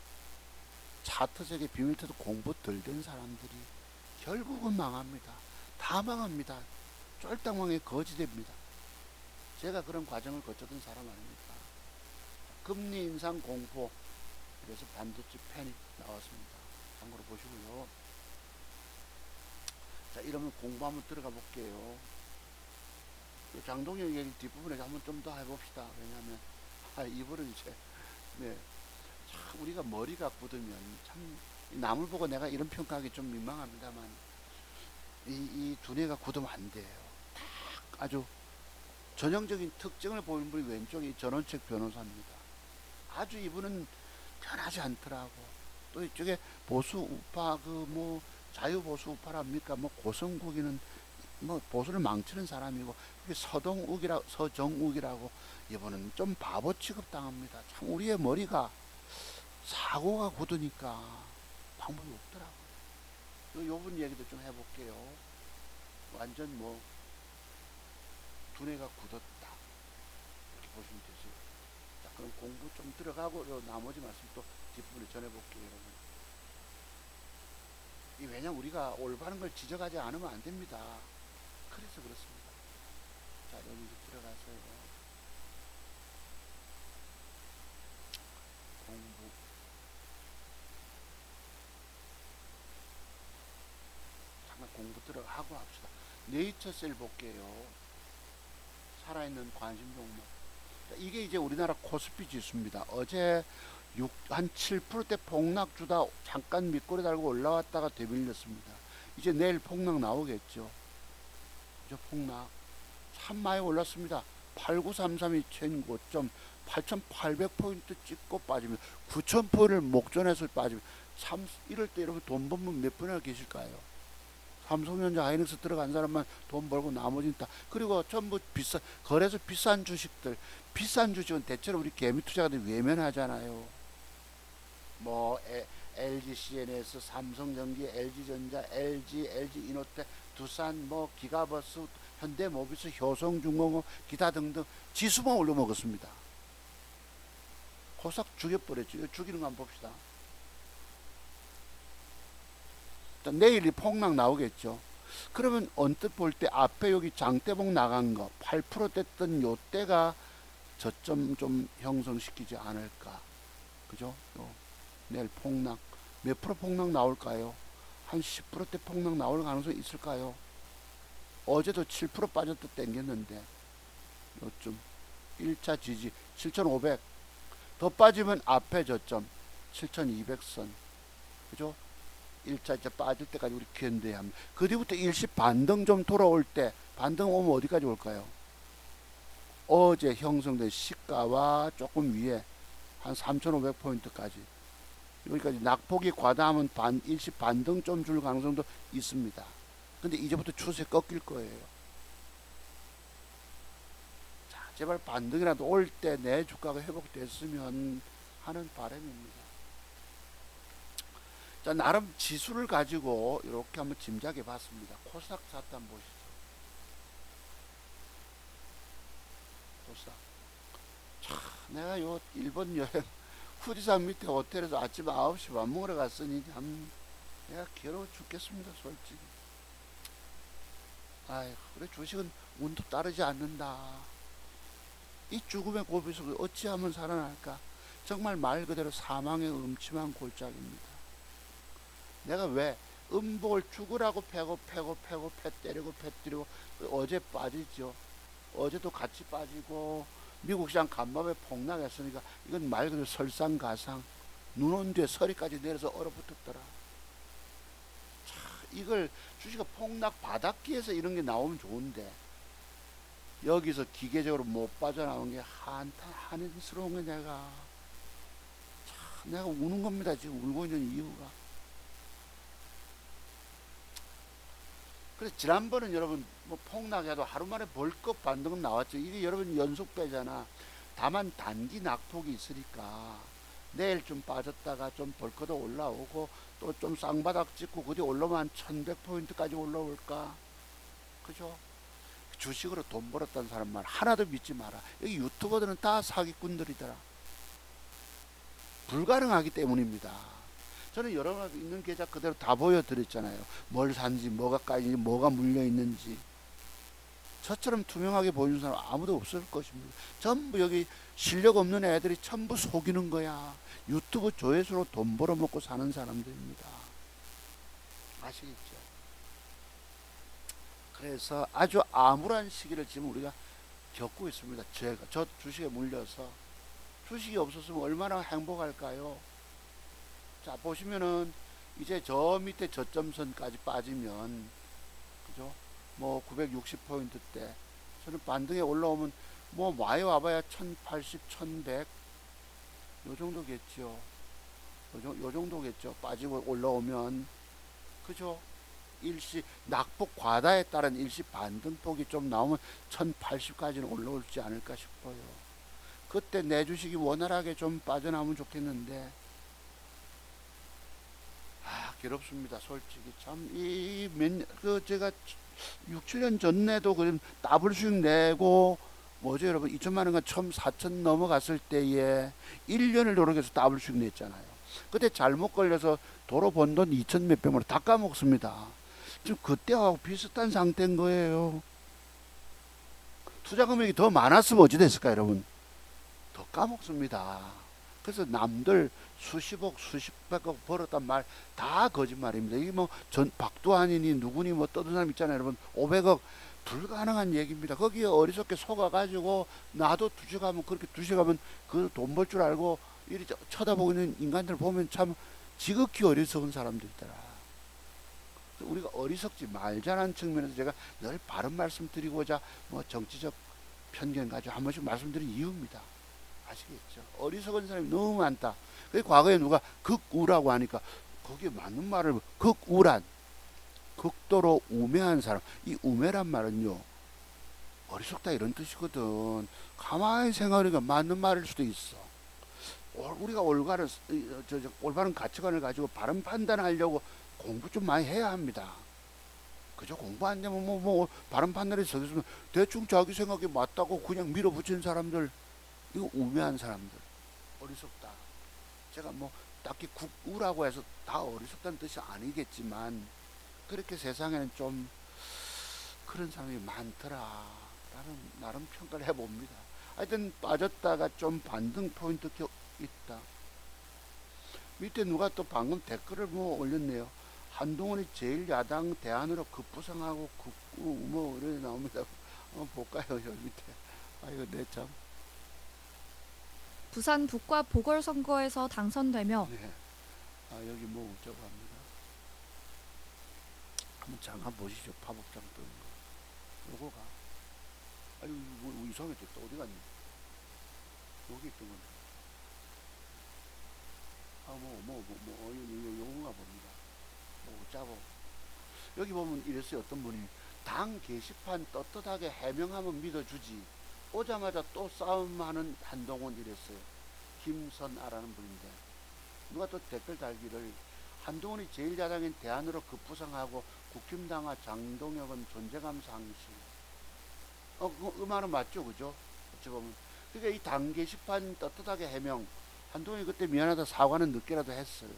차트세계 비밀트도 공부 덜 된 사람들이 결국은 망합니다. 다 망합니다. 쫄딱망에 거지됩니다. 제가 그런 과정을 거쳤던 사람 아닙니까? 금리 인상 공포, 그래서 반도체 패닉 나왔습니다. 참고로 보시고요. 자, 이러면 공부 한번 들어가 볼게요. 장동영 얘기 뒷부분에 한번 좀 더 해봅시다. 왜냐하면 이분은 이제 참 우리가 머리가 굳으면 참 남을 보고 내가 이런 평가하기 좀 민망합니다만 이 두뇌가 굳으면 안 돼요. 딱 아주 전형적인 특징을 보이는 분이 왼쪽이 전원책 변호사입니다. 아주 이분은 변하지 않더라고. 또 이쪽에 보수 우파 자유보수 우파랍니까? 고성국이는 보수를 망치는 사람이고 그게 서정욱이라고 이분은 좀 바보 취급당합니다. 참 우리의 머리가 사고가 굳으니까 방법이 없더라고요. 요분 얘기도 좀 해볼게요. 완전 두뇌가 굳었다 이렇게 보시면 되죠. 자, 그럼 공부 좀 들어가고 나머지 말씀 또 뒷부분에 전해볼게요. 여러분. 왜냐면 우리가 올바른 걸 지적하지 않으면 안 됩니다. 그래서 그렇습니다. 자, 여기 들어가서요. 공부. 잠깐 공부 들어가고 합시다. 네이처셀 볼게요. 살아있는 관심 종목. 이게 이제 우리나라 코스피 지수입니다. 어제 한 7%대 폭락 주다 잠깐 밑꼬리 달고 올라왔다가 되밀렸습니다. 이제 내일 폭락 나오겠죠. 그죠? 폭락. 참 많이 올랐습니다. 8933이 최고점 8800포인트 찍고 빠집니다. 9000포인트를 목전에서 빠집니다. 이럴 때 여러분 돈 벌면 몇 분이나 계실까요? 삼성전자, 하이닉스 들어간 사람만 돈 벌고 나머지는 다. 그리고 전부 거래소 비싼 주식들. 비싼 주식은 대체로 우리 개미 투자가들 외면하잖아요. LG CNS, 삼성전기, LG전자, LG 이노텍, 두산, 기가버스, 현대모비스, 효성중공업, 기타 등등 지수만 올려먹었습니다. 코스닥 죽여버렸죠. 죽이는 거 한번 봅시다. 내일이 폭락 나오겠죠. 그러면 언뜻 볼 때 앞에 여기 장대봉 나간 거 8% 됐던 요때가 저점 좀 형성시키지 않을까. 그죠? 내일 폭락 몇 프로 폭락 나올까요? 한 10%대 폭락 나올 가능성이 있을까요? 어제도 7% 빠졌다 땡겼는데 요쯤 1차 지지 7,500 더 빠지면 앞에 저점 7,200선 그죠? 1차 이제 빠질 때까지 우리 견뎌야 합니다. 그 뒤부터 일시 반등 좀 돌아올 때 반등 오면 어디까지 올까요? 어제 형성된 시가와 조금 위에 한 3,500포인트까지 여기까지 낙폭이 과다하면 일시 반등 좀 줄 가능성도 있습니다. 근데 이제부터 추세 꺾일 거예요. 자, 제발 반등이라도 올 때 내 주가가 회복됐으면 하는 바람입니다. 자, 나름 지수를 가지고 이렇게 한번 짐작해 봤습니다. 코스닥 차트 한번 보시죠. 코스닥. 참, 내가 요 일본 여행 후지산 밑에 호텔에서 아침 9시 밥 먹으러 갔으니 참 내가 괴로워 죽겠습니다, 솔직히. 아이고, 그래 주식은 운도 따르지 않는다. 이 죽음의 고비 속에 어찌하면 살아날까? 정말 말 그대로 사망의 음침한 골짜기입니다. 내가 왜 음복을 죽으라고 패고 패 때리고 어제 빠지죠. 어제도 같이 빠지고 미국 시장 간밤에 폭락했으니까 이건 말 그대로 설상가상. 눈 온 뒤에 서리까지 내려서 얼어붙었더라. 이걸 주식가 폭락 바닥기에서 이런 게 나오면 좋은데 여기서 기계적으로 못 빠져나온 게 한탄스러운 게 내가 우는 겁니다. 지금 울고 있는 이유가. 그래서 지난번은 여러분 뭐 폭락해도 하루 만에 벌컥 반등 나왔죠. 이게 여러분 연속배잖아. 다만 단기 낙폭이 있으니까 내일 좀 빠졌다가 좀 벌컥 올라오고 또 좀 쌍바닥 찍고 그뒤 올라오면 1100포인트까지 올라올까. 그죠? 주식으로 돈 벌었다는 사람 말 하나도 믿지 마라. 여기 유튜버들은 다 사기꾼들이더라. 불가능하기 때문입니다. 저는 여러 가지 있는 계좌 그대로 다 보여드렸잖아요. 뭘 산지, 뭐가 까이는지, 뭐가 물려있는지. 저처럼 투명하게 보여주는 사람 아무도 없을 것입니다. 전부 여기 실력 없는 애들이 전부 속이는 거야. 유튜브 조회수로 돈 벌어먹고 사는 사람들입니다. 아시겠죠? 그래서 아주 암울한 시기를 지금 우리가 겪고 있습니다. 저 주식에 물려서 주식이 없었으면 얼마나 행복할까요? 자, 보시면은 이제 저 밑에 저점선까지 빠지면 그죠? 뭐 960포인트대 저는 반등에 올라오면 뭐 많이 와봐야 1080, 1100 요 정도겠죠. 요 정도겠죠. 빠지고 올라오면 그죠? 일시 낙폭 과다에 따른 일시 반등폭이 좀 나오면 1080까지는 올라올지 않을까 싶어요. 그때 내 주식이 원활하게 좀 빠져나오면 좋겠는데 괴롭습니다. 솔직히 참 제가 6, 7년 전에도 그럼 더블 수익 내고 뭐죠 여러분 2천만원가 처음 4천 넘어갔을 때에 1년을 노력해서 더블 수익 냈잖아요. 그때 잘못 걸려서 도로 번 돈 2천 몇백만원 다 까먹습니다. 지금 그때하고 비슷한 상태인 거예요. 투자 금액이 더 많았으면 어찌 됐을까 여러분? 더 까먹습니다. 그래서 남들 수십억 수십백억 벌었단 말 다 거짓말입니다. 이게 뭐 박두환이니 누구니 뭐 떠든 사람 있잖아요 여러분. 500억 불가능한 얘기입니다. 거기에 어리석게 속아가지고 나도 주식하면 그렇게 주식하면 그 돈 벌 줄 알고 이리 쳐다보고 있는 인간들 보면 참 지극히 어리석은 사람들이더라. 우리가 어리석지 말자는 측면에서 제가 늘 바른 말씀 드리고자 뭐 정치적 편견 가지고 한 번씩 말씀드린 이유입니다. 아시겠죠? 어리석은 사람이 너무 많다. 그 과거에 누가 극우라고 하니까 거기에 맞는 말을 극우란 극도로 우매한 사람. 이 우매란 말은요 어리석다 이런 뜻이거든. 가만히 생각하니까 맞는 말일 수도 있어. 우리가 올바른 가치관을 가지고 바른 판단하려고 공부 좀 많이 해야 합니다. 그죠? 공부 안 되면 뭐 바른 판단이 서있으면 대충 자기 생각이 맞다고 그냥 밀어붙이는 사람들, 이거 우매한 사람들, 어리석다. 제가 뭐 딱히 국우라고 해서 다 어리석다는 뜻이 아니겠지만 그렇게 세상에는 좀 그런 사람이 많더라 라는 나름 평가를 해봅니다. 하여튼 빠졌다가 좀 반등 포인트 있다. 밑에 누가 또 방금 댓글을 뭐 올렸네요. 한동훈이 제1야당 대안으로 급부상하고 극우 뭐 이렇게 나옵니다. 한번 볼까요? 여기 밑에. 아이고 네 참. 부산 북과 보궐선거에서 당선되며 네. 여기 뭐 어쩌고 합니다. 한번 잠깐 보시죠. 팝업장 뜨는 거. 요거가. 아유 뭐 이상하게 또 어디 갔니? 여기 있던 건데. 요건가 봅니다. 뭐 짜고. 여기 보면 이랬어요. 어떤 분이 당 게시판 떳떳하게 해명하면 믿어주지. 오자마자 또 싸움하는 한동훈 이랬어요. 김선아라는 분인데 누가 또 댓글 달기를 한동훈이 제1야당인 대안으로 급부상하고 국힘당하 장동혁은 존재감 상실. 그 말은 맞죠, 그죠? 어찌 보면. 그러니까 이 당 게시판 떳떳하게 해명. 한동훈이 그때 미안하다 사과는 늦게라도 했어요.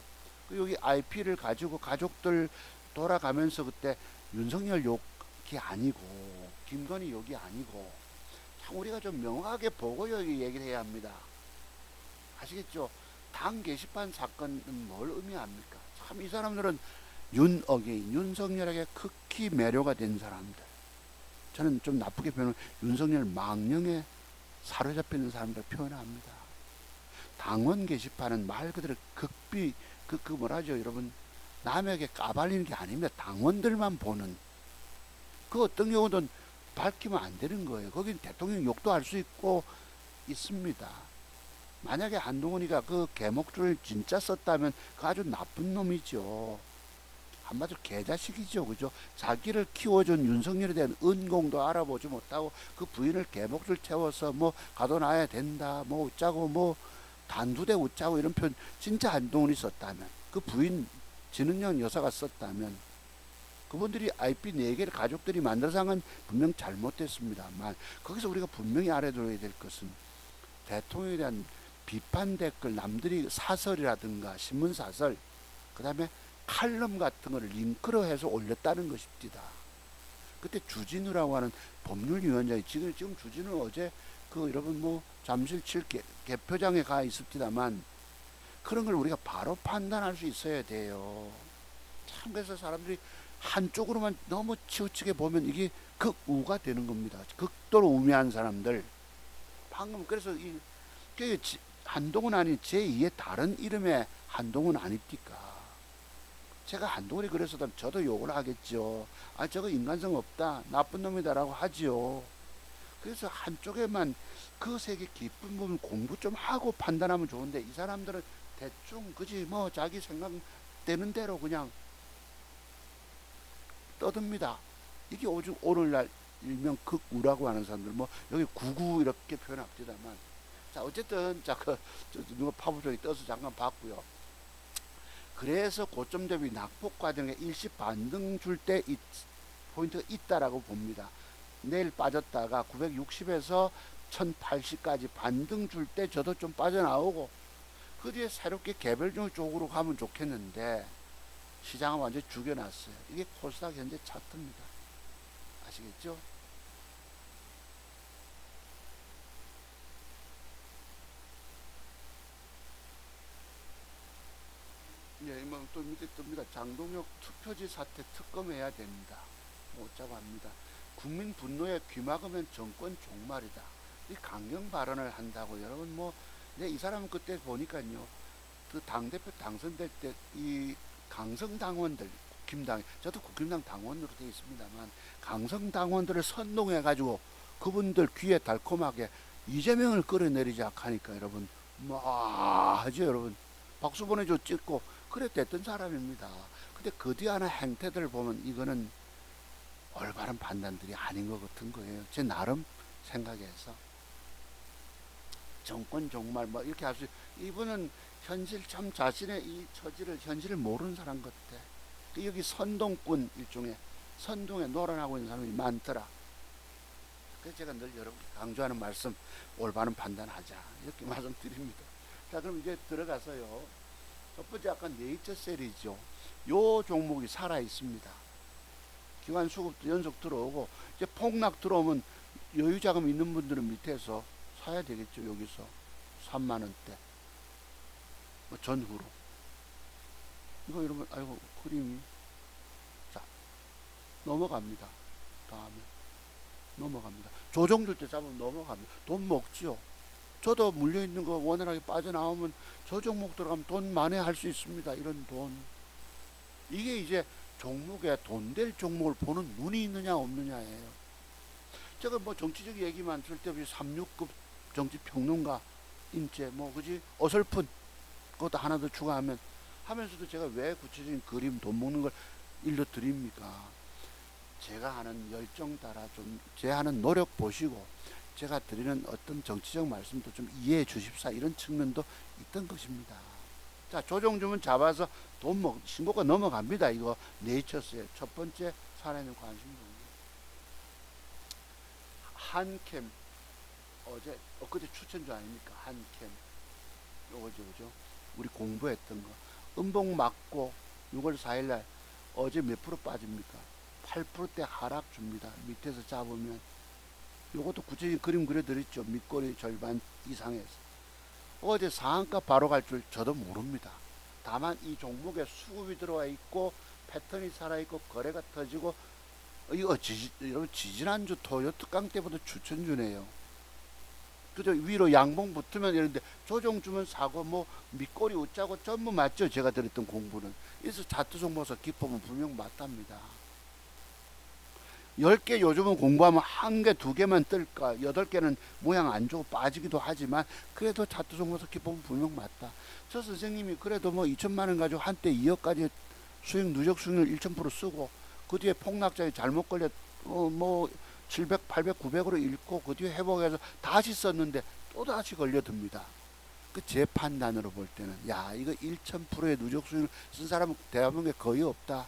여기 IP를 가지고 가족들 돌아가면서 그때 윤석열 욕이 아니고 김건희 욕이 아니고 참 우리가 좀 명확하게 보고 여기 얘기를 해야 합니다. 아시겠죠? 당 게시판 사건은 뭘 의미합니까? 참 이 사람들은 윤석열에게 극히 매료가 된 사람들. 저는 좀 나쁘게 표현하면 윤석열 망령에 사로잡히는 사람들 표현합니다. 당원 게시판은 말 그대로 극비 그 뭐라죠 여러분, 남에게 까발리는 게 아닙니다. 당원들만 보는, 그 어떤 경우는 밝히면 안 되는 거예요. 거긴 대통령 욕도 할 수 있고 있습니다. 만약에 한동훈이가 그 개목줄을 진짜 썼다면 그 아주 나쁜 놈이죠. 한마디로 개자식이죠. 그죠? 자기를 키워준 윤석열에 대한 은공도 알아보지 못하고 그 부인을 개목줄 채워서 뭐 가둬놔야 된다, 뭐 어쩌고, 뭐 단두대 웃자고, 이런 표현 진짜 한동훈이 썼다면, 그 부인 진은영 여사가 썼다면, 그분들이 IP 4개를 가족들이 만들어서 한 건 분명 잘못됐습니다만, 거기서 우리가 분명히 알아둬야 될 것은 대통령에 대한 비판 댓글, 남들이 사설이라든가 신문사설, 그 다음에 칼럼 같은 거를 링크로 해서 올렸다는 것입니다. 그때 주진우라고 하는 법률위원장이, 지금 주진우 어제 그 여러분 뭐 잠실 7 개표장에 가 있습니다만, 그런 걸 우리가 바로 판단할 수 있어야 돼요. 참, 그래서 사람들이 한쪽으로만 너무 치우치게 보면 이게 극우가 되는 겁니다. 극도로 우매한 사람들. 방금 그래서 한동훈 아닌 제2의 다른 이름의 한동훈 아닙니까? 제가 한동훈이 그랬어도 저도 욕을 하겠죠. 아, 저거 인간성 없다, 나쁜 놈이다라고 하지요. 그래서 한쪽에만 그 세계 깊은 부분 공부 좀 하고 판단하면 좋은데, 이 사람들은 대충 그지 뭐 자기 생각되는 대로 그냥 떠듭니다. 이게 오죽 오늘날 일명 극우라고 하는 사람들, 뭐 여기 구구 이렇게 표현합니다만, 자 어쨌든 누가 파부종이 떠서 잠깐 봤고요. 그래서 고점 대비 낙폭 과정에 일시 반등 줄 때 포인트가 있다라고 봅니다. 내일 빠졌다가 960에서 1080까지 반등 줄 때 저도 좀 빠져나오고, 그 뒤에 새롭게 개별종 쪽으로 가면 좋겠는데, 시장은 완전히 죽여놨어요. 이게 코스닥 현재 차트입니다. 아시겠죠? 예, 또 밑에 뜹니다. 장동혁 투표지 사태 특검해야 됩니다. 뭐 어쩌고 합니다. 국민 분노에 귀막으면 정권 종말이다. 이 강경 발언을 한다고, 여러분 뭐, 이 사람은 그때 보니까요, 그 당대표 당선될 때 이 강성 당원들, 국힘당, 저도 국힘당 당원으로 되어 있습니다만, 강성 당원들을 선동해가지고 그분들 귀에 달콤하게 이재명을 끌어내리자 하니까 여러분, 뭐 하죠 여러분. 박수 보내줘 찍고 그래 됐던 사람입니다. 근데 그 뒤 하나 행태들을 보면 이거는 올바른 판단들이 아닌 것 같은 거예요. 제 나름 생각해서. 정권 종말 뭐 이렇게 할 수, 이분은 현실, 참 자신의 이 처지를, 현실을 모르는 사람 같아. 여기 선동꾼, 일종의 선동에 놀아나고 있는 사람이 많더라. 그래서 제가 늘 여러분께 강조하는 말씀, 올바른 판단하자, 이렇게 말씀드립니다. 자, 그럼 이제 들어가서요, 첫 번째 아까 네이처셀이죠. 요 종목이 살아 있습니다. 기관 수급도 연속 들어오고, 이제 폭락 들어오면 여유 자금 있는 분들은 밑에서 사야 되겠죠. 여기서 3만원대 뭐 전후로. 이거 여러분, 아이고 그림이, 자 넘어갑니다. 다음에 넘어갑니다. 조정 줄 때 잡으면 넘어갑니다. 돈 먹지요. 저도 물려있는 거 원활하게 빠져나오면 저 종목 들어가면 돈 만회할 수 있습니다. 이런 돈. 이게 이제 종목에 돈 될 종목을 보는 눈이 있느냐 없느냐예요. 제가 뭐 정치적 얘기만 쓸데없이 36급 정치평론가 인재 뭐 그지 어설픈 그것도 하나 더 추가하면 하면서도, 제가 왜 구체적인 그림 돈 먹는 걸 일러드립니까? 제가 하는 열정 따라 좀 제 하는 노력 보시고 제가 드리는 어떤 정치적 말씀도 좀 이해해 주십사, 이런 측면도 있던 것입니다. 자, 조정주문 잡아서 신고가 넘어갑니다. 이거 네이처스의 첫 번째 사례는 관심 종류. 한캠, 엊그제 추천주 아닙니까? 한캠. 요거죠, 그죠? 우리 공부했던 거. 음봉 맞고 6월 4일날 어제 몇 프로 빠집니까? 8%대 하락 줍니다. 밑에서 잡으면. 요것도 구체적인 그림 그려드렸죠. 밑꼬리 절반 이상에서. 어제 상한가 바로 갈 줄 저도 모릅니다. 다만 이 종목에 수급이 들어와 있고 패턴이 살아있고 거래가 터지고, 이거 여러분 지지난주 토요 특강 때보다 추천주네요. 그죠? 위로 양봉 붙으면 이런데 조정 주면 사고 뭐 밑꼬리 웃자고 전부 맞죠? 제가 들었던 공부는. 그래서 차트 종목에서 기법은 분명 맞답니다. 10개 요즘은 공부하면 한 개, 두 개만 뜰까? 8개는 모양 안 좋고 빠지기도 하지만 그래도 차트 종목에서 기법은 분명 맞다. 저 선생님이 그래도 뭐 2천만 원 가지고 한때 2억까지 수익 누적 수익률 1000% 쓰고 그 뒤에 폭락장에 잘못 걸려 뭐 700, 800, 900으로 잃고 그 뒤에 회복해서 다시 썼는데 또 다시 걸려듭니다. 그 제 판단으로 볼 때는 야 이거 1000%의 누적 수익을 쓴 사람은 대한민국에 거의 없다.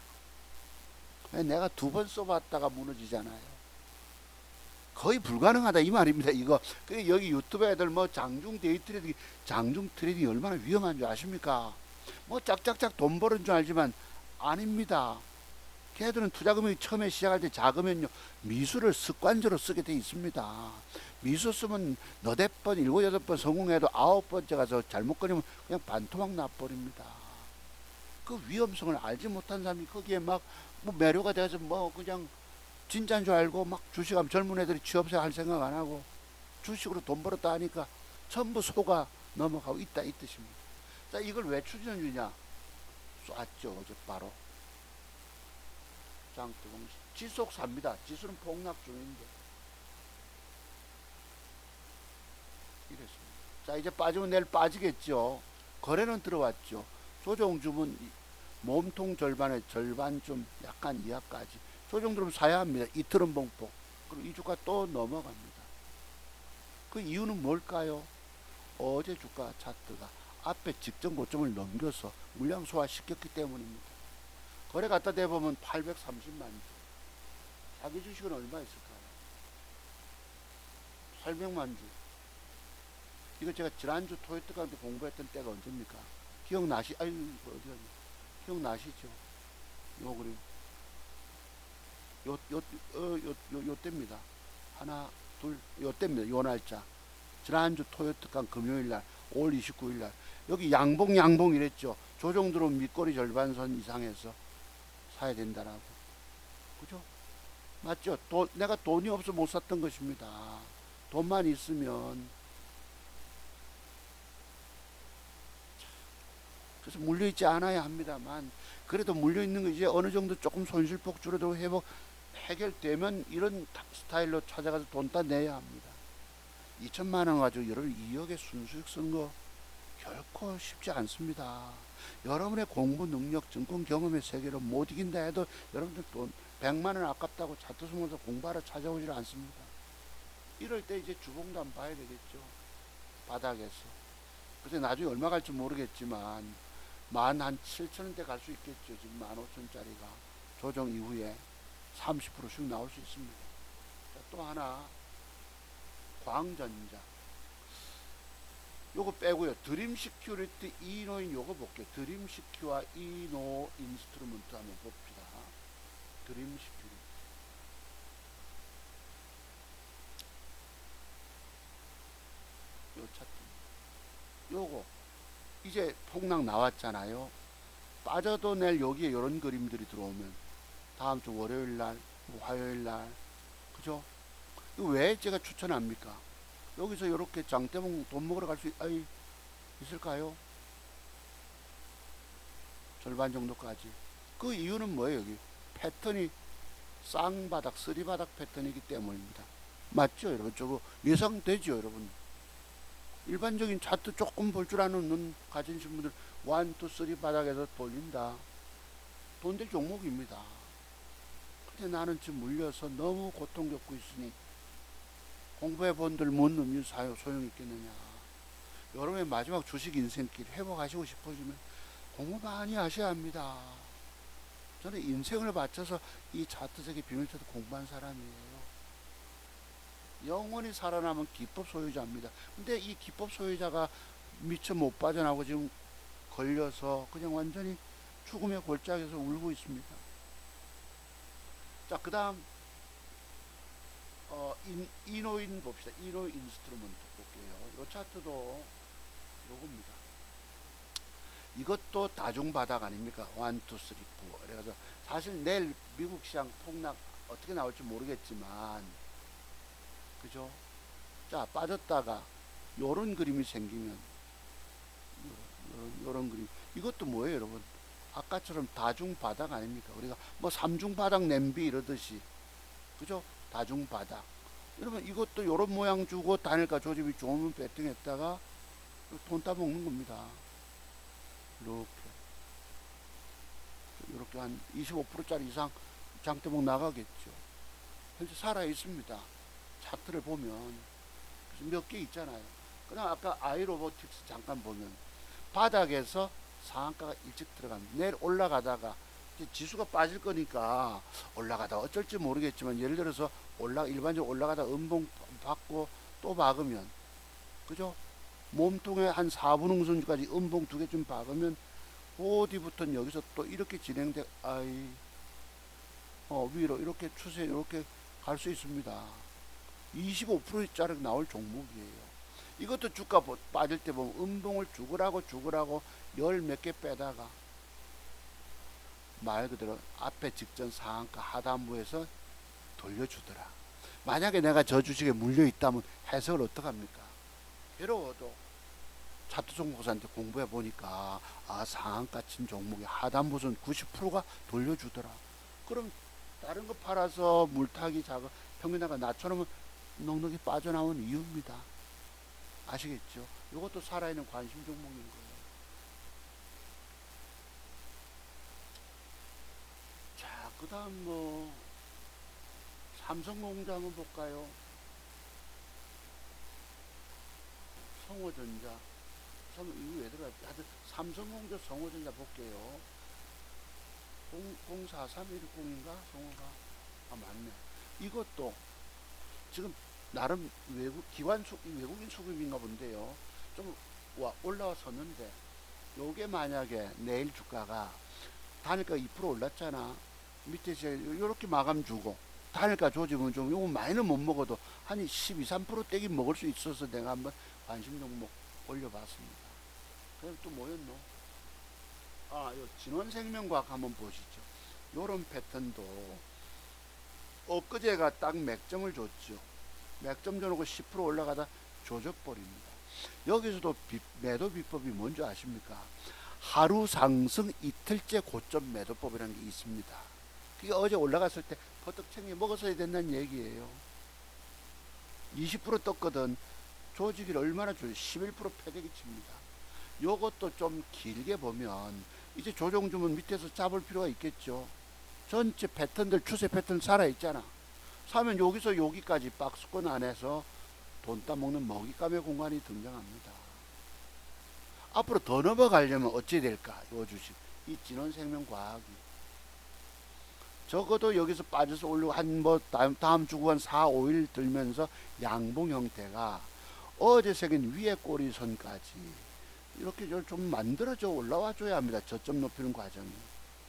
내가 2번 써봤다가 무너지잖아요. 거의 불가능하다 이 말입니다. 이거 그 여기 유튜브 애들 뭐 장중 데이트레이딩 장중 트레이딩이 얼마나 위험한 줄 아십니까? 뭐 짝짝짝 돈 버는 줄 알지만 아닙니다. 걔들은 투자금액이 처음에 시작할 때 작으면요 미수를 습관적으로 쓰게 돼 있습니다. 미수 쓰면 너댓 번, 7, 8번 성공해도 9번째 가서 잘못 걸리면 그냥 반토막 나버립니다. 그 위험성을 알지 못한 사람이 거기에 막 뭐 매료가 돼서 뭐 그냥 진짜인 줄 알고 막 주식하면 젊은 애들이 취업생 할 생각 안 하고 주식으로 돈 벌었다 하니까 전부 속아 넘어가고 있다 이 뜻입니다. 자 이걸 왜 추진해 주냐? 쐈죠 어제 바로. 장뜨공 지속 삽니다. 지수는 폭락 중인데 이랬습니다. 자 이제 빠지면 내일 빠지겠죠. 거래는 들어왔죠. 조정 주문 몸통 절반에 절반좀 약간 이하까지 조정 들으면 사야 합니다. 이틀은 봉폭. 그럼 이 주가 또 넘어갑니다. 그 이유는 뭘까요? 어제 주가 차트가 앞에 직전 고점을 넘겨서 물량 소화시켰기 때문입니다. 거래 갖다 대보면 830만 주. 자기 주식은 얼마 있을까요? 800만 주. 이거 제가 지난주 토요일 가운데 공부했던 때가 언제입니까? 기억나시? 아유 어디 갔냐? 기억나시죠? 요 그림. 요 때입니다. 하나, 둘, 요 때입니다. 요 날짜. 지난주 토요일 간 금요일 날, 5월 29일 날. 여기 양봉 이랬죠. 조정 들어온 밑꼬리 절반선 이상에서 사야 된다라고. 그죠? 맞죠? 내가 돈이 없어 못 샀던 것입니다. 돈만 있으면. 그래서 물려있지 않아야 합니다만, 그래도 물려있는 거 이제 어느 정도 조금 손실폭 줄어들고 해결되면 이런 스타일로 찾아가서 돈 따내야 합니다. 2천만 원 가지고 여러분 2억의 순수익 쓴 거 결코 쉽지 않습니다. 여러분의 공부 능력, 증권 경험의 세계로 못 이긴다 해도 여러분들 돈 100만 원 아깝다고 차트 숨어서 공부하러 찾아오질 않습니다. 이럴 때 이제 주봉도 한번 봐야 되겠죠. 바닥에서. 그래서 나중에 얼마 갈지 모르겠지만 17,000원대 갈 수 있겠죠. 지금 15,000원짜리가 조정 이후에 30% 수익 나올 수 있습니다. 자, 또 하나 광전자 요거 빼고요. 드림 시큐리티 이노인 요거 볼게요. 드림 시큐와 이노 인스트루먼트 한번 봅시다. 드림 시큐리티 요 차트 요거 이제 폭락 나왔잖아요. 빠져도 내일 여기에 이런 그림들이 들어오면 다음 주 월요일 날, 화요일 날, 그죠? 이거 왜 제가 추천합니까? 여기서 이렇게 장대봉 돈 먹으러 갈 수 있을까요? 절반 정도까지. 그 이유는 뭐예요? 여기 패턴이 쌍바닥, 쓰리바닥 패턴이기 때문입니다. 맞죠, 여러분? 저거 예상되죠, 여러분? 일반적인 차트 조금 볼 줄 아는 눈 가지신 분들 1, 2, 3 바닥에서 돌린다. 돈 될 종목입니다. 근데 나는 지금 물려서 너무 고통 겪고 있으니 공부해 본들 뭔 의미 소용 있겠느냐. 여러분의 마지막 주식 인생길 회복하시고 싶어지면 공부 많이 하셔야 합니다. 저는 인생을 바쳐서 이 차트 세계 비밀차트 공부한 사람이에요. 영원히 살아남은 기법 소유자입니다. 근데 이 기법 소유자가 미처 못 빠져나오고 지금 걸려서 그냥 완전히 죽음의 골짜기에서 울고 있습니다. 자, 그 다음 이노인 봅시다. 이노 인스트루먼트 볼게요. 이 차트도 요겁니다. 이것도 다중바닥 아닙니까? 1, 2, 3, 4. 그래서 사실 내일 미국 시장 폭락 어떻게 나올지 모르겠지만, 그죠? 자, 빠졌다가 요런 그림이 생기면 요런 그림, 이것도 뭐예요 여러분? 아까처럼 다중바닥 아닙니까? 우리가 뭐 삼중바닥 냄비 이러듯이, 그죠? 다중바닥. 여러분 이것도 요런 모양 주고 단일가 조집이 좋으면 배팅했다가 돈 따먹는 겁니다. 이렇게 한 25%짜리 이상 장대목 나가겠죠. 현재 살아 있습니다. 차트를 보면 몇 개 있잖아요. 그다음 아까 아이로보틱스 잠깐 보면 바닥에서 상한가가 일찍 들어갑니다. 내일 올라가다가 이제 지수가 빠질 거니까 올라가다 어쩔지 모르겠지만, 예를 들어서 일반적으로 올라가다 음봉 받고 또 박으면, 그죠? 몸통에 한 4분 응선까지 음봉 2개쯤 박으면 어디부터는 여기서 또 이렇게 진행돼 위로 이렇게 추세 이렇게 갈 수 있습니다. 25%짜리 나올 종목이에요. 이것도 주가 빠질 때 보면 음봉을 죽으라고 열 몇 개 빼다가 말 그대로 앞에 직전 상한가 하단부에서 돌려주더라. 만약에 내가 저 주식에 물려 있다면 해석을 어떡합니까? 괴로워도 차트 종목사한테 공부해 보니까 상한가 친 종목의 하단부선 90%가 돌려주더라. 그럼 다른 거 팔아서 물타기 작업 평균화가 낮춰놓으면 넉넉히 빠져나온 이유입니다. 아시겠죠? 이것도 살아있는 관심 종목인 거예요. 자, 그 다음 삼성공자 한번 볼까요? 성호전자. 이거 왜 들어가요? 하여튼 삼성공자, 성호전자 볼게요. 043110인가? 성호가. 맞네. 이것도 지금 나름 외국인 수급인가 본데요. 좀 올라왔었는데, 요게 만약에 내일 주가가 단일가 2% 올랐잖아. 밑에 이렇게 마감 주고 단일가 조짐은 좀 요거 많이는 못 먹어도 한 12, 3% 떼기 먹을 수 있어서 내가 한번 관심 종목 올려봤습니다. 그럼 또 뭐였노? 요 진원생명과학 한번 보시죠. 요런 패턴도 엊그제가 딱 맥점을 줬죠. 맥점 줘놓고 10% 올라가다 조져버립니다. 여기서도 매도 비법이 뭔지 아십니까? 하루 상승 이틀째 고점 매도법이라는 게 있습니다. 그게 어제 올라갔을 때 버떡 챙겨 먹었어야 된다는 얘기예요. 20% 떴거든. 조지기를 얼마나 줘요? 11% 패대기 칩니다. 요것도 좀 길게 보면 이제 조정 주면 밑에서 잡을 필요가 있겠죠. 전체 패턴들, 추세 패턴 살아있잖아. 사면 여기서 여기까지 박스권 안에서 돈 따먹는 먹잇감의 공간이 등장합니다. 앞으로 더 넘어가려면 어찌 될까? 요 주식, 이 진원생명과학이 적어도 여기서 빠져서 올리고 다음 주 한 4, 5일 들면서 양봉 형태가 어제 새긴 위에 꼬리선까지 이렇게 좀 만들어져 올라와 줘야 합니다. 저점 높이는 과정이.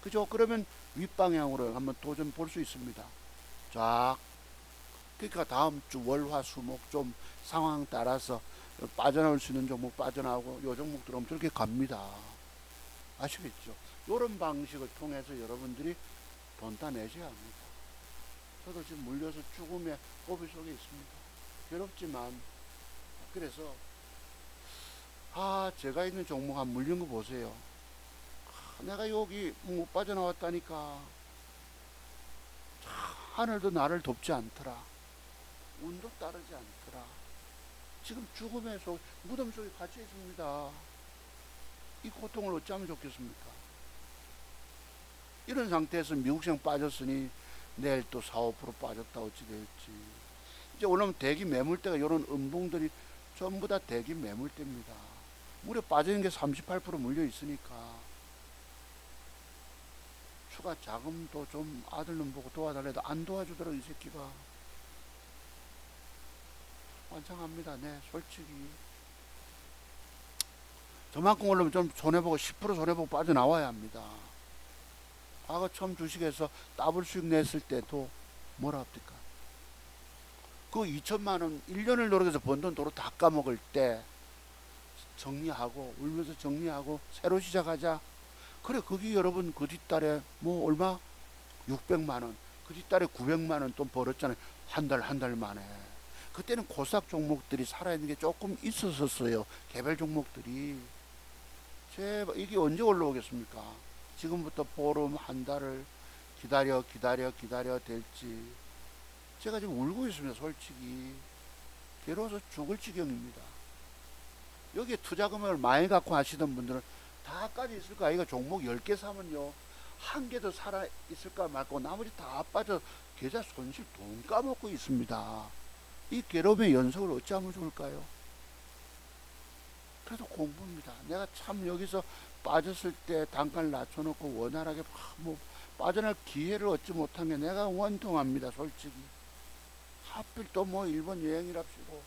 그죠? 그러면 윗방향으로 한번 도전 볼 수 있습니다. 쫙. 그러니까 다음 주 월화수목 좀 상황 따라서 빠져나올 수 있는 종목 빠져나오고, 요 종목들은 저렇게 갑니다. 아시겠죠? 요런 방식을 통해서 여러분들이 돈 따내셔야 합니다. 저도 지금 물려서 죽음의 고비 속에 있습니다. 괴롭지만, 그래서 제가 있는 종목 한 물린 거 보세요. 내가 여기 못 빠져나왔다니까. 하늘도 나를 돕지 않더라. 운도 따르지 않더라. 지금 죽음의 무덤 속에 갇혀 있습니다. 이 고통을 어찌하면 좋겠습니까? 이런 상태에서 미국시장 빠졌으니 내일 또 4, 5% 빠졌다 어찌 될지. 이제 오늘 대기 매물대가 이런 음봉들이 전부 다 대기 매물대입니다. 무려 빠지는 게 38% 물려 있으니까 추가 자금도 좀 아들놈 보고 도와달래도 안 도와주더라고 이 새끼가. 완창합니다. 네, 솔직히 저만큼 올라면 좀 손해보고 10% 손해보고 빠져나와야 합니다. 과거 처음 주식에서 더블 수익 냈을 때도 뭐라 합니까? 그 2천만 원 1년을 노력해서 번 돈 도로 다 까먹을 때 정리하고 울면서 정리하고 새로 시작하자. 그래, 거기 여러분 그 뒷달에 뭐 얼마? 600만 원. 그 뒷달에 900만 원 또 벌었잖아요. 한 달 만에. 그때는 코스닥 종목들이 살아있는 게 조금 있었었어요. 개별 종목들이. 제발 이게 언제 올라오겠습니까? 지금부터 보름 한 달을 기다려 될지. 제가 지금 울고 있습니다. 솔직히 괴로워서 죽을 지경입니다. 여기에 투자 금액을 많이 갖고 하시던 분들은 다까지 있을까? 이거 종목 10개 사면요 한 개 더 살아 있을까 말고 나머지 다 빠져 계좌 손실 돈 까먹고 있습니다. 이 괴로움의 연속을 어찌하면 좋을까요? 그래도 공부입니다. 내가 참 여기서 빠졌을 때 단가를 낮춰놓고 원활하게 뭐 빠져날 기회를 얻지 못한 게 내가 원통합니다. 솔직히. 하필 또 뭐 일본 여행이랍시고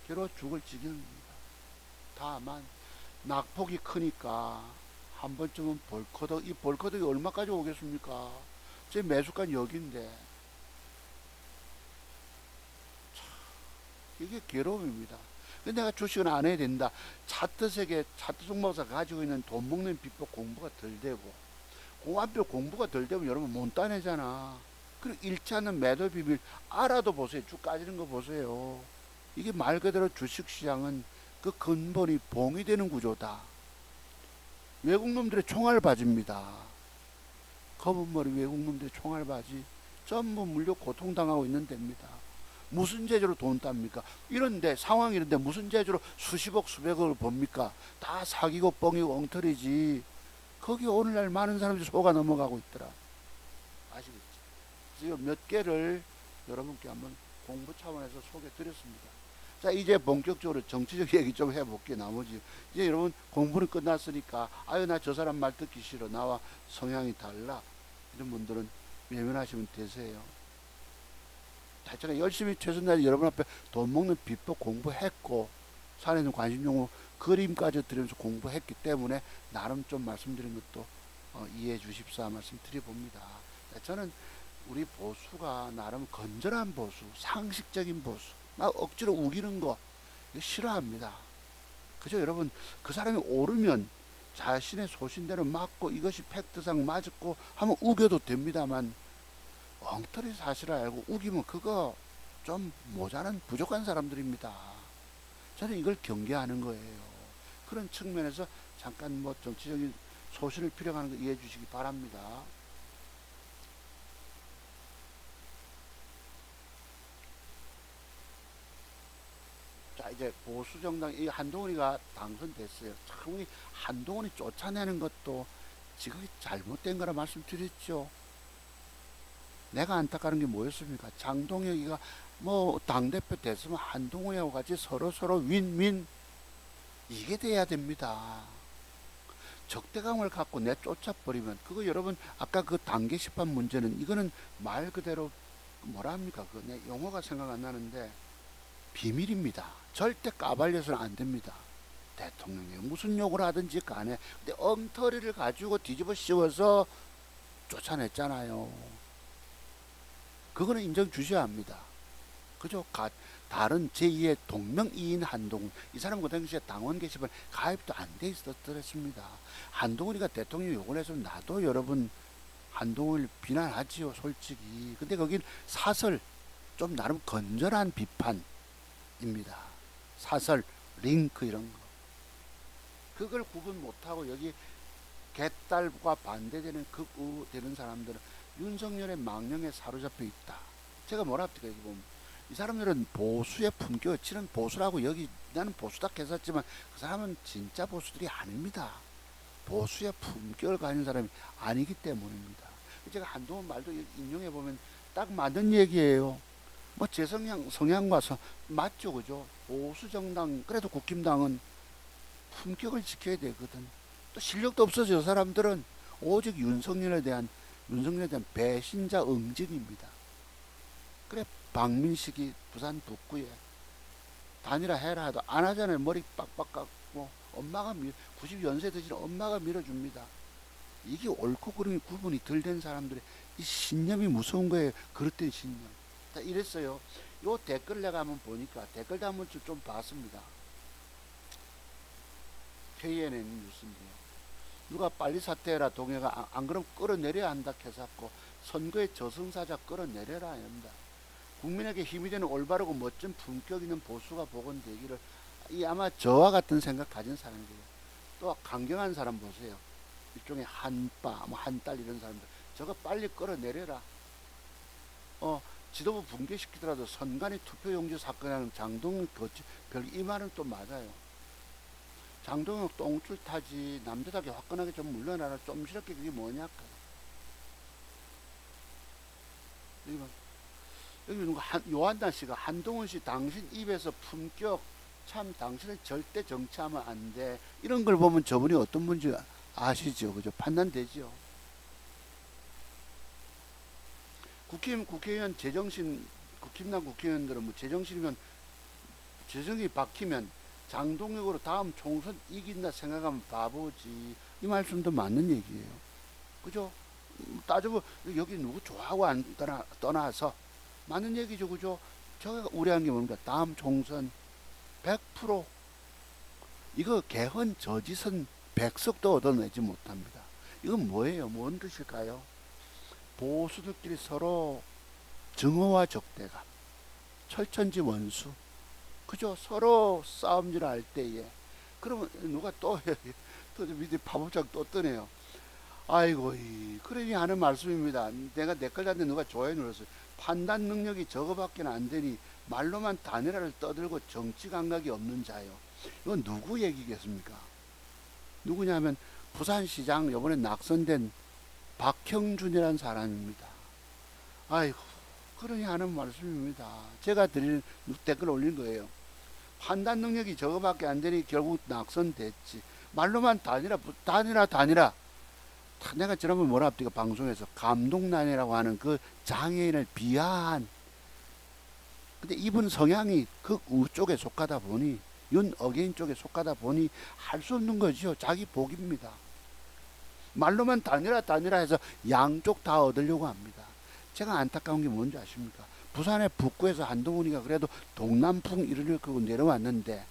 괴로워 죽을 지경입니다. 다만 낙폭이 크니까 한 번쯤은 벌커덕, 이 벌커덕이 얼마까지 오겠습니까? 제 매수가 여기인데 이게 괴로움입니다. 근데 내가 주식은 안 해야 된다. 차트 세계, 차트 종목사 가지고 있는 돈 먹는 비법 공부가 덜 되고, 공안표 공부가 덜 되면 여러분 못 따내잖아. 그리고 잃지 않는 매도 비밀 알아도 보세요. 쭉 까지는 거 보세요. 이게 말 그대로 주식시장은 그 근본이 봉이되는 구조다. 외국놈들의 총알바지입니다. 검은머리 외국놈들의 총알바지. 전부 물려 고통당하고 있는 데입니다. 무슨 재주로 돈 땁니까? 이런데 상황 이런데 무슨 재주로 수십억 수백억을 법니까? 다 사기고 뻥이고 엉터리지. 거기 오늘날 많은 사람들이 속아 넘어가고 있더라. 아시겠죠? 지금 몇 개를 여러분께 한번 공부 차원에서 소개해 드렸습니다. 자, 이제 본격적으로 정치적 얘기 좀 해볼게요. 나머지 이제 여러분 공부는 끝났으니까 아유 나 저 사람 말 듣기 싫어. 나와 성향이 달라. 이런 분들은 외면하시면 되세요. 제가 열심히 최선 다해 여러분 앞에 돈 먹는 비법 공부했고 산에는 관심 용어 그림까지 드리면서 공부했기 때문에 나름 좀 말씀드린 것도 이해해 주십사 말씀 드려봅니다. 저는 우리 보수가 나름 건전한 보수, 상식적인 보수, 막 억지로 우기는 거 이거 싫어합니다. 그죠 여러분? 그 사람이 오르면 자신의 소신대로 맞고 이것이 팩트상 맞았고 하면 우겨도 됩니다만 엉터리 사실을 알고 우기면 그거 좀 모자란 부족한 사람들입니다. 저는 이걸 경계하는 거예요. 그런 측면에서 잠깐 뭐 정치적인 소신을 필요하는 거 이해해 주시기 바랍니다. 자 이제 보수정당 이 한동훈이가 당선됐어요. 참 한동훈이 쫓아내는 것도 지금 잘못된 거라 말씀드렸죠. 내가 안타까운 게 뭐였습니까? 장동혁이가 뭐 당대표 됐으면 한동훈이하고 같이 서로 윈윈 이게 돼야 됩니다. 적대감을 갖고 내쫓아버리면 그거 여러분 아까 그 단계 시판 문제는 이거는 말 그대로 뭐라 합니까? 그 내 용어가 생각 안 나는데 비밀입니다. 절대 까발려서는 안 됩니다. 대통령이 무슨 욕을 하든지 간에 근데 엉터리를 가지고 뒤집어 씌워서 쫓아냈잖아요. 그거는 인정 주셔야 합니다. 그죠? 다른 제2의 동명이인 한동훈. 이 사람은 그 당시에 당원 게시판 가입도 안 돼 있었더랬습니다. 한동훈이가 대통령 욕을 해서 나도 여러분 한동훈을 비난하지요, 솔직히. 근데 거긴 사설, 좀 나름 건전한 비판입니다. 사설, 링크 이런 거. 그걸 구분 못하고 여기 개딸과 반대되는 극우되는 사람들은 윤석열의 망령에 사로잡혀 있다. 제가 뭐라 합니까? 여기 보면 이 사람들은 보수의 품격, 치는 보수라고 여기 나는 보수다 했었지만 그 사람은 진짜 보수들이 아닙니다. 보수의 품격을 가진 사람이 아니기 때문입니다. 제가 한동훈 말도 인용해 보면 딱 맞는 얘기예요. 뭐 제 성향과 맞죠, 그죠? 보수 정당 그래도 국힘당은 품격을 지켜야 되거든. 또 실력도 없어져. 사람들은 오직 윤석열에 대한 배신자 응징입니다. 그래 박민식이 부산 북구에 단일화 해라 해도 안 하잖아요. 머리 빡빡 깎고 엄마가 90연세 드신 엄마가 밀어줍니다. 이게 옳고 그름이 구분이 덜 된 사람들의 이 신념이 무서운 거예요. 그릇된 신념. 자, 이랬어요. 요 댓글 내가 한번 보니까 댓글 한번 좀 봤습니다. KNN 뉴스인데요. 누가 빨리 사퇴해라 동해가 안 그러면 끌어내려야 한다 해서 선거의 저승사자 끌어내려라 합니다. 국민에게 힘이 되는 올바르고 멋진 품격 있는 보수가 복원되기를, 이 아마 저와 같은 생각 가진 사람들이에요. 또 강경한 사람 보세요. 일종의 한빠, 뭐 한딸 이런 사람들, 저거 빨리 끌어내려라. 지도부 붕괴시키더라도 선관위 투표용지 사건하는 장동혁 거치 이 말은 또 맞아요. 장동혁 똥줄 타지, 남자답게 화끈하게 좀 물러나라. 좀 싫게 그게 뭐냐. 여기 누가 요한나 씨가 한동훈 씨 당신 입에서 품격, 참 당신은 절대 정치하면 안 돼. 이런 걸 보면 저분이 어떤 분인지 아시죠? 그죠? 판단되죠. 국회의원 제정신, 국힘당 국회의원들은 뭐 제정신이면, 재정이 박히면 장동혁으로 다음 총선 이긴다 생각하면 바보지. 이 말씀도 맞는 얘기예요. 그죠? 따져보 여기 누구 좋아하고 안 떠나서 맞는 얘기죠. 그죠? 제가 우려한 게 뭡니까? 다음 총선 100% 이거 개헌 저지선 100석도 얻어내지 못합니다. 이건 뭐예요? 뭔 뜻일까요? 보수들끼리 서로 증오와 적대감, 철천지 원수, 그죠? 서로 싸움질 할 때에, 그러면 누가 또 밑에 파보장 또 뜨네요. 아이고, 그러니 하는 말씀입니다. 내가 내 걸 잤는데 누가 좋아요 눌렀어요. 판단 능력이 저거밖에 안 되니 말로만 단일화를 떠들고 정치 감각이 없는 자요. 이건 누구 얘기겠습니까? 누구냐면 부산시장 이번에 낙선된 박형준이라는 사람입니다. 아이고, 그러니 하는 말씀입니다. 제가 드릴 댓글 올린 거예요. 판단 능력이 저거밖에 안 되니 결국 낙선됐지. 말로만 단일화. 내가 지난번 뭐라 합니까? 방송에서 감동란이라고 하는 그 장애인을 비하한. 근데 이분 성향이 극우 쪽에 속하다 보니, 윤어게인 쪽에 속하다 보니 할 수 없는 거죠. 자기 복입니다. 말로만 단일화 해서 양쪽 다 얻으려고 합니다. 제가 안타까운 게 뭔지 아십니까? 부산의 북구에서 한동훈이가 그래도 동남풍 이르려고 내려왔는데,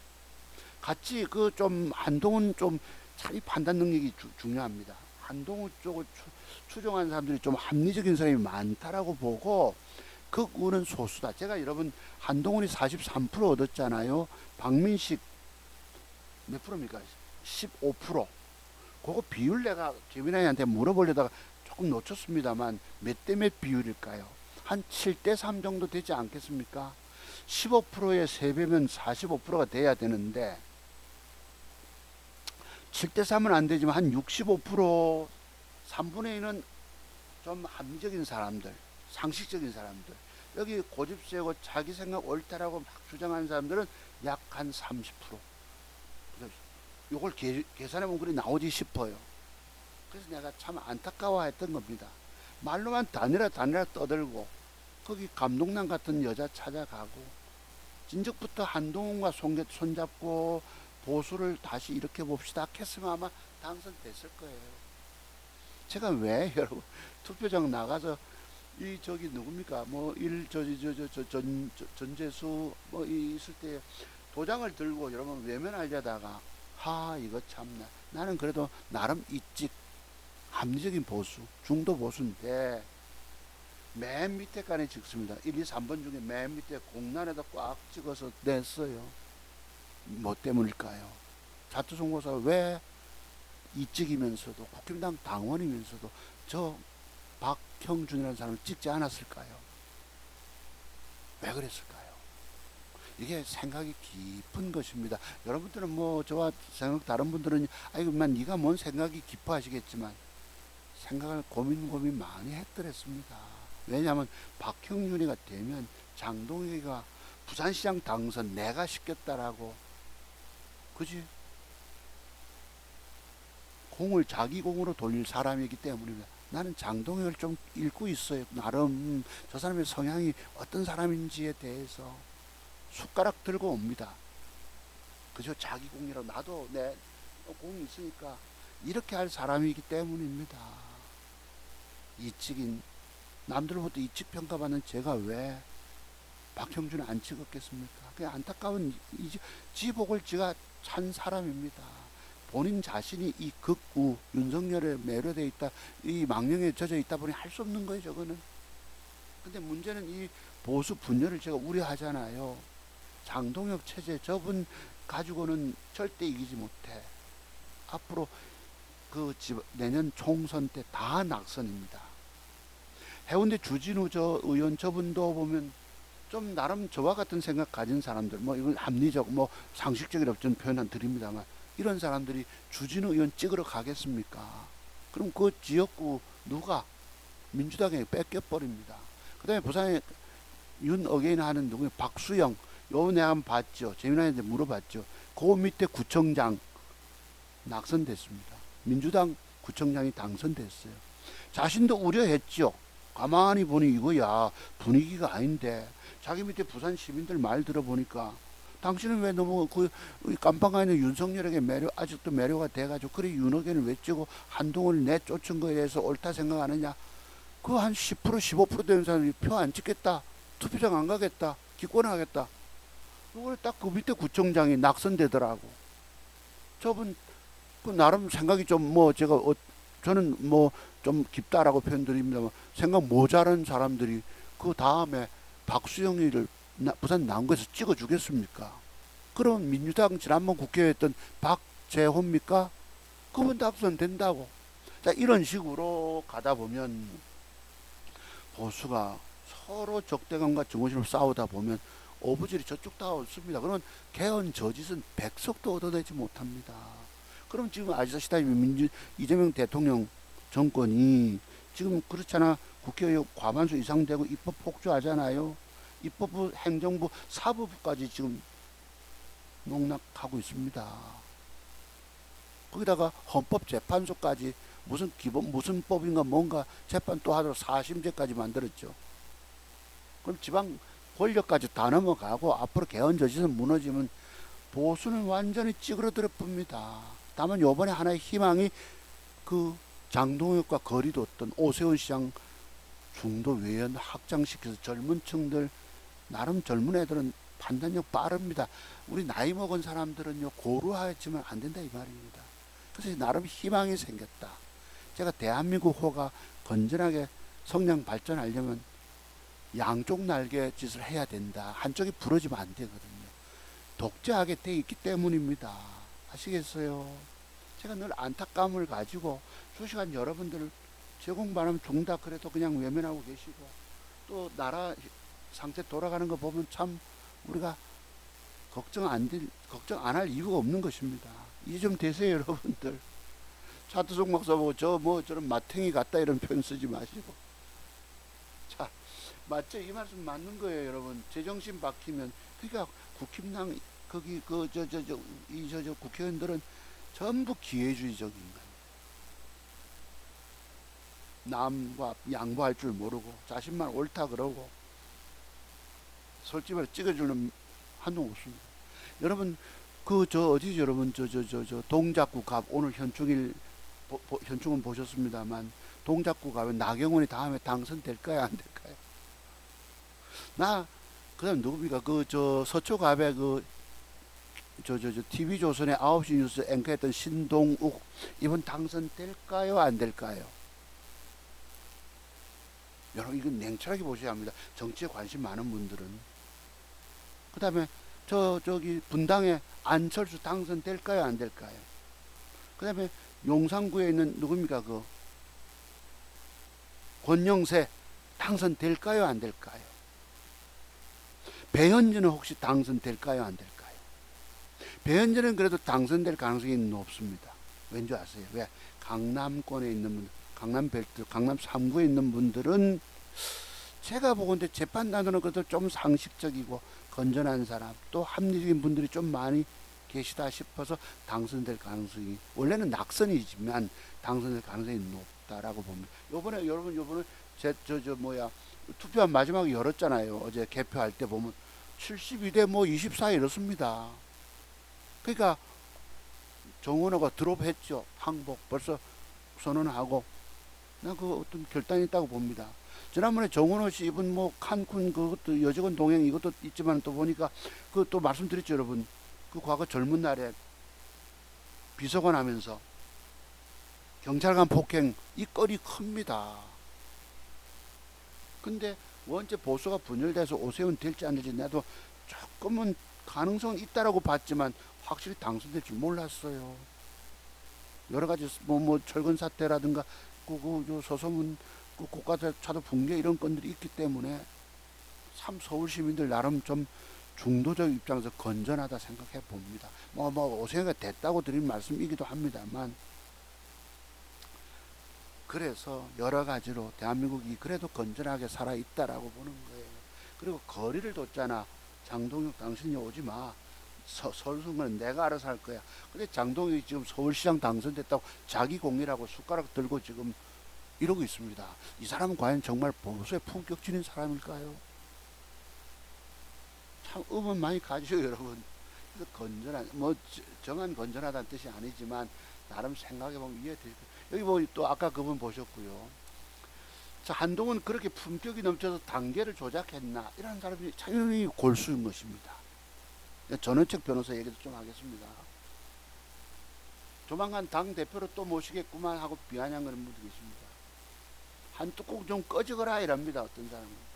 같이 그 좀 한동훈 좀 자기 판단 능력이 중요합니다. 한동훈 쪽을 추종하는 사람들이 좀 합리적인 사람이 많다라고 보고, 극우는 소수다. 제가 여러분 한동훈이 43% 얻었잖아요. 박민식 몇 프로입니까? 15%. 그거 비율 내가 김인환이한테 물어보려다가 조금 놓쳤습니다만 몇 대 몇 비율일까요? 한 7대 3 정도 되지 않겠습니까? 15%의 3배면 45%가 돼야 되는데 7대 3은 안 되지만 한 65%, 3분의 1은 좀 합리적인 사람들, 상식적인 사람들, 여기 고집 세고 자기 생각 옳다라고 막 주장하는 사람들은 약 한 30%. 요걸 계산해보면 그리 나오지 싶어요. 그래서 내가 참 안타까워했던 겁니다. 말로만 단일화 떠들고 거기 감동란 같은 여자 찾아가고 진즉부터 한동훈과 손잡고 보수를 다시 일으켜 봅시다 했으면 아마 당선됐을 거예요. 제가 왜 여러분 투표장 나가서 이 저기 누굽니까 뭐 전재수 뭐 있을 때 도장을 들고 여러분 외면하려다가 이거 참나, 나는 그래도 나름 있직 합리적인 보수, 중도 보수인데 맨 밑에까지 찍습니다. 1, 2, 3번 중에 맨 밑에 공란에다 꽉 찍어서 냈어요. 뭐 때문일까요? 자투송고사 왜 이직이면서도 국힘당 당원이면서도 저 박형준이라는 사람을 찍지 않았을까요? 왜 그랬을까요? 이게 생각이 깊은 것입니다. 여러분들은 뭐 저와 생각 다른 분들은 아이고만 네가 뭔 생각이 깊어 하시겠지만 생각을 고민 많이 했더랬습니다. 왜냐하면 박형준이가 되면 장동혁이가 부산시장 당선 내가 시켰다라고, 그지? 공을 자기 공으로 돌릴 사람이기 때문입니다. 나는 장동혁을 좀 읽고 있어요. 나름 저 사람의 성향이 어떤 사람인지에 대해서 숟가락 들고 옵니다. 그저 자기 공이라고, 나도 내 공이 있으니까 이렇게 할 사람이기 때문입니다. 이직인 남들로부터 이직 평가받는 제가 왜 박형준을 안 찍었겠습니까? 그냥 안타까운 지복을 지가 찬 사람입니다. 본인 자신이 이 극우 윤석열에 매료되어 있다, 이 망령에 젖어 있다 보니 할 수 없는 거예요. 저거는. 근데 문제는 이 보수 분열을 제가 우려하잖아요. 장동혁 체제 저분 가지고는 절대 이기지 못해. 앞으로 내년 총선 때 다 낙선입니다. 해운대 주진우 저 의원 저분도 보면 좀 나름 저와 같은 생각 가진 사람들, 뭐 이건 합리적, 뭐 상식적이라고 저는 표현 드립니다만, 이런 사람들이 주진우 의원 찍으러 가겠습니까? 그럼 그 지역구 누가 민주당에 뺏겨버립니다. 그 다음에 부산에 윤 어게인 하는 누구 박수영, 요 내가 한번 봤죠. 재민아한테 물어봤죠. 그 밑에 구청장 낙선됐습니다. 민주당 구청장이 당선됐어요. 자신도 우려했죠. 가만히 보니 이거야 분위기가 아닌데, 자기 밑에 부산 시민들 말 들어보니까 당신은 왜 너무 깜빵가 있는 윤석열에게 아직도 매료가 돼가지고 그래 윤석열을 외치고 한동훈을 내쫓은 거에 대해서 옳다 생각하느냐. 그 한 10% 15% 되는 사람이 표 안 찍겠다, 투표장 안 가겠다, 기권하겠다. 그걸 딱 그 밑에 구청장이 낙선되더라고. 저분 그 나름 생각이 좀 뭐 제가 저는 뭐 좀 깊다라고 표현드립니다만, 생각 모자란 사람들이 그 다음에 박수영이를 부산 남구에서 찍어주겠습니까? 그럼 민주당 지난번 국회에 했던 박재호입니까? 그분 낙선된다고. 자, 이런 식으로 가다 보면 보수가 서로 적대감과 정오심을 싸우다 보면 오부질이 저쪽 다 없습니다. 그러면 개헌 저짓은 백석도 얻어내지 못합니다. 그럼 지금 아시다시피 이재명 대통령 정권이 지금 그렇잖아. 국회의원 과반수 이상 되고 입법 폭주하잖아요. 입법부, 행정부, 사법부까지 지금 농락하고 있습니다. 거기다가 헌법재판소까지 무슨 법인가 뭔가 재판 또 하도록 사심제까지 만들었죠. 그럼 지방 권력까지 다 넘어가고 앞으로 개헌 저짓은 무너지면 보수는 완전히 찌그러들 뿐입니다. 다만 요번에 하나의 희망이 그 장동혁과 거리 뒀던 오세훈 시장 중도 외연 확장시켜서 젊은 층들, 나름 젊은 애들은 판단력 빠릅니다. 우리 나이 먹은 사람들은요 고루하지만 안 된다 이 말입니다. 그래서 나름 희망이 생겼다. 제가 대한민국 호가 건전하게 성장 발전하려면 양쪽 날개 짓을 해야 된다. 한쪽이 부러지면 안 되거든요. 독재하게 돼 있기 때문입니다. 아시겠어요? 제가 늘 안타까움을 가지고 수시간 여러분들 제공반하면 중다 그래도 그냥 외면하고 계시고, 또 나라 상태 돌아가는 거 보면 참 우리가 걱정 안 할 이유가 없는 것입니다. 이해 좀 되세요, 여러분들. 차트송 목사 보고 저런 마탱이 같다 이런 표현 쓰지 마시고. 자, 맞죠? 이 말씀 맞는 거예요, 여러분. 제정신 박히면, 그러니까 국힘당 거기 국회의원들은 전부 기회주의적 인간. 남과 양보할 줄 모르고 자신만 옳다 그러고 솔직히 말해 찍어주는 한동 없습니다. 여러분 어디죠, 여러분 동작구 갑 오늘 현충은 보셨습니다만, 동작구 갑에 나경원이 다음에 당선될까요 안 될까요? 그다음 누굽니까 서초갑에 TV조선의 9시 뉴스 앵커했던 신동욱, 이번 당선될까요 안 될까요? 여러분 이건 냉철하게 보셔야 합니다. 정치에 관심 많은 분들은. 그 다음에 저기 분당에 안철수 당선될까요 안 될까요? 그 다음에 용산구에 있는 누굽니까 권영세 당선될까요 안 될까요? 배현진은 혹시 당선될까요 안 될까요? 배현진은 그래도 당선될 가능성이 높습니다. 왠지 아세요? 왜? 강남권에 있는 분들, 강남벨트, 강남 3구에 있는 분들은 제가 보건대 재판단으로는 그래도 좀 상식적이고 건전한 사람, 또 합리적인 분들이 좀 많이 계시다 싶어서 당선될 가능성이, 원래는 낙선이지만 당선될 가능성이 높다라고 봅니다. 요번에 투표한 마지막에 열었잖아요. 어제 개표할 때 보면 72대 24 이렇습니다. 그러니까 정원호가 드롭했죠. 항복 벌써 선언하고, 난 그 어떤 결단이 있다고 봅니다. 지난번에 정원호 씨 이분 칸쿤 그것도 여직원 동행 이것도 있지만, 또 보니까 또 말씀드렸죠, 여러분. 그 과거 젊은 날에 비서관 하면서 경찰관 폭행 이 건이 큽니다. 근데 원체 보수가 분열돼서 오세훈 될지 안 될지 나도 조금은 가능성은 있다라고 봤지만 확실히 당선될 줄 몰랐어요. 여러 가지 뭐 철근 사태라든가 요 소송은 그 고가차도 붕괴 이런 건들이 있기 때문에 참 서울 시민들 나름 좀 중도적 입장에서 건전하다 생각해 봅니다. 오세훈이가 됐다고 드린 말씀이기도 합니다만, 그래서 여러 가지로 대한민국이 그래도 건전하게 살아 있다라고 보는 거예요. 그리고 거리를 뒀잖아. 장동혁 당신이 오지 마. 서울 선거는 내가 알아서 할 거야. 근데 장동혁이 지금 서울시장 당선됐다고 자기 공이라고 숟가락 들고 지금 이러고 있습니다. 이 사람은 과연 정말 보수의 품격지닌 사람일까요? 참 의문 많이 가지죠, 여러분. 그래서 건전한, 정한 건전하다는 뜻이 아니지만 나름 생각해보면 이해될 거예요. 여기 또 아까 그분 보셨고요. 자, 한동훈은 그렇게 품격이 넘쳐서 단계를 조작했나, 이런 사람이 당연히 골수인 것입니다. 전원책 변호사 얘기도 좀 하겠습니다. 조만간 당 대표로 또 모시겠구만 하고 비아냥거리는 분도 계십니다. 한 뚜껑 좀 꺼지거라 이랍니다. 어떤 사람은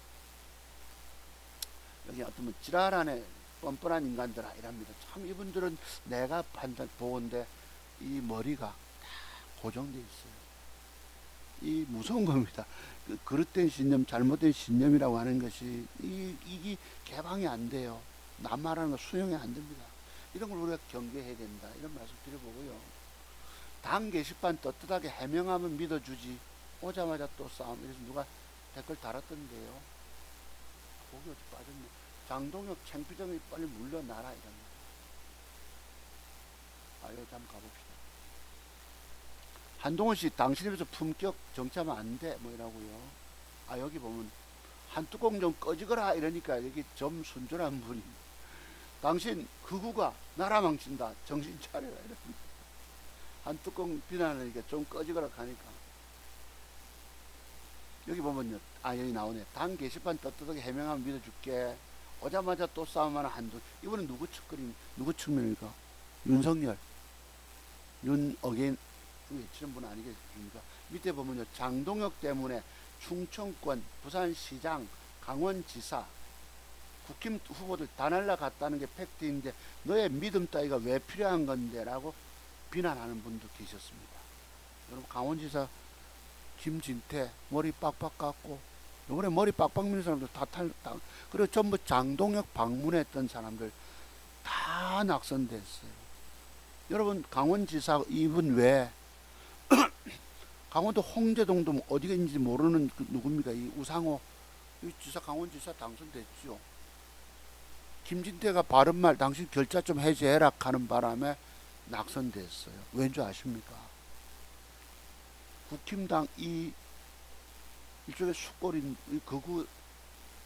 여기 어떤 뭐 지랄하네 뻔뻔한 인간들아 이랍니다. 참 이분들은 내가 보건데 이 머리가 다 고정돼 있어요. 이 무서운 겁니다. 그 그릇된 신념, 잘못된 신념이라고 하는 것이 이게 개방이 안 돼요. 남 말하는 거 수용이 안 됩니다. 이런 걸 우리가 경계해야 된다. 이런 말씀 드려보고요. 당 게시판 떳떳하게 해명하면 믿어주지. 오자마자 또 싸움. 이래서 누가 댓글 달았던데요. 거기 어디 빠졌네. 장동혁 창피점이 빨리 물러나라 이랍니다. 여기 한번 가봅시다. 한동훈 씨, 당신 입에서 품격 정치하면 안 돼. 뭐 이라고요. 여기 보면 한 뚜껑 좀 꺼지거라 이러니까 여기 좀 순전한 분이 당신 극우가 나라 망친다. 정신 차려라 이럽니다. 한 뚜껑 비난하니까 좀 꺼지거라 하니까 여기 보면요. 여기 나오네. 당 게시판 떳떳하게 해명하면 믿어줄게. 오자마자 또 싸움하는 한동훈. 이분은 누구 측면일까? 윤석열. 윤 어게인 외치는 분 아니겠습니까? 밑에 보면요. 장동혁 때문에 충청권, 부산시장, 강원지사, 국힘 후보들 다 날라갔다는 게 팩트인데 너의 믿음 따위가 왜 필요한 건데 라고 비난하는 분도 계셨습니다. 여러분 강원지사 김진태 머리 빡빡 깎고 이번에 머리 빡빡 미는 사람들 그리고 전부 장동혁 방문했던 사람들 다 낙선됐어요. 여러분 강원지사 이분 외에 강원도 홍제동도 어디가 있는지 모르는 누굽니까? 이 우상호 이 지사 강원지사 당선됐죠. 김진태가 바른말 당신 결자 좀 해제해라 하는 바람에 낙선됐어요. 왠지 아십니까? 국힘당 일종의 숙골인 극우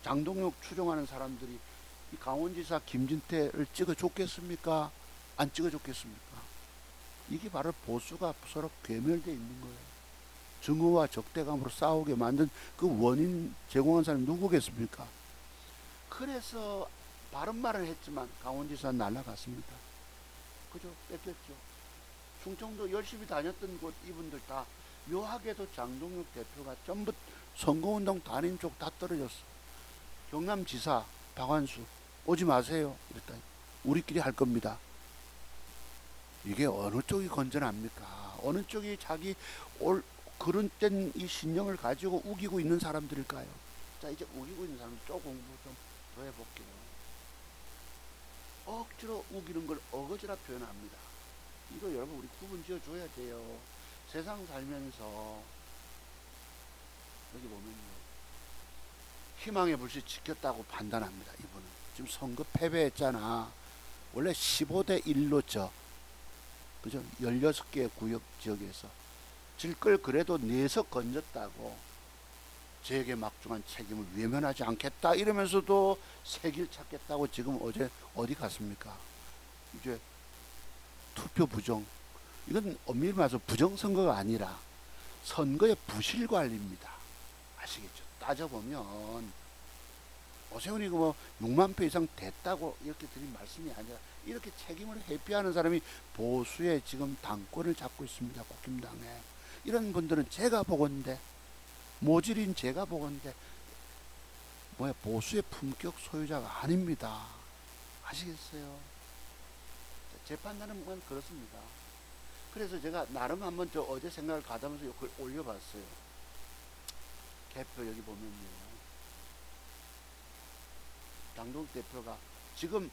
장동혁 추종하는 사람들이 이 강원지사 김진태를 찍어줬겠습니까? 안 찍어줬겠습니까? 이게 바로 보수가 서로 괴멸되어 있는 거예요. 증오와 적대감으로 싸우게 만든 그 원인 제공한 사람이 누구겠습니까? 그래서 바른 말을 했지만 강원지사는 날아갔습니다. 그죠? 뺏겼죠. 충청도 열심히 다녔던 곳 이분들 다 묘하게도 장동혁 대표가 전부 선거운동 다닌 쪽 다 떨어졌어. 경남지사 박완수 오지 마세요. 그랬더니 우리끼리 할 겁니다. 이게 어느 쪽이 건전합니까? 어느 쪽이 자기 그런 땐 이 신념을 가지고 우기고 있는 사람들일까요? 자, 이제 우기고 있는 사람들 쪽 공부 좀 더 해볼게요. 억지로 우기는 걸 어거지라 표현합니다. 이거 여러분 우리 구분 지어줘야 돼요. 세상 살면서 여기 보면요. 희망의 불씨 지켰다고 판단합니다. 이분은 지금 선거 패배했잖아. 원래 15대 1로 그죠? 16개 구역 지역에서 질 걸 그래도 내서 건졌다고 저에게 막중한 책임을 외면하지 않겠다 이러면서도 새 길 찾겠다고 지금 어제 어디 갔습니까? 이제 투표 부정. 이건 엄밀히 말해서 부정선거가 아니라 선거의 부실관리입니다. 아시겠죠? 따져보면 오세훈이 6만 표 이상 됐다고 이렇게 드린 말씀이 아니라 이렇게 책임을 회피하는 사람이 보수의 지금 당권을 잡고 있습니다. 국힘당에. 이런 분들은 제가 보건대 모질인 제가 보건대 보수의 품격 소유자가 아닙니다. 아시겠어요? 제 판단은 그렇습니다. 그래서 제가 나름 한번 어제 생각을 가다면서 이걸 올려봤어요. 개표 여기 보면요. 장동욱 대표가 지금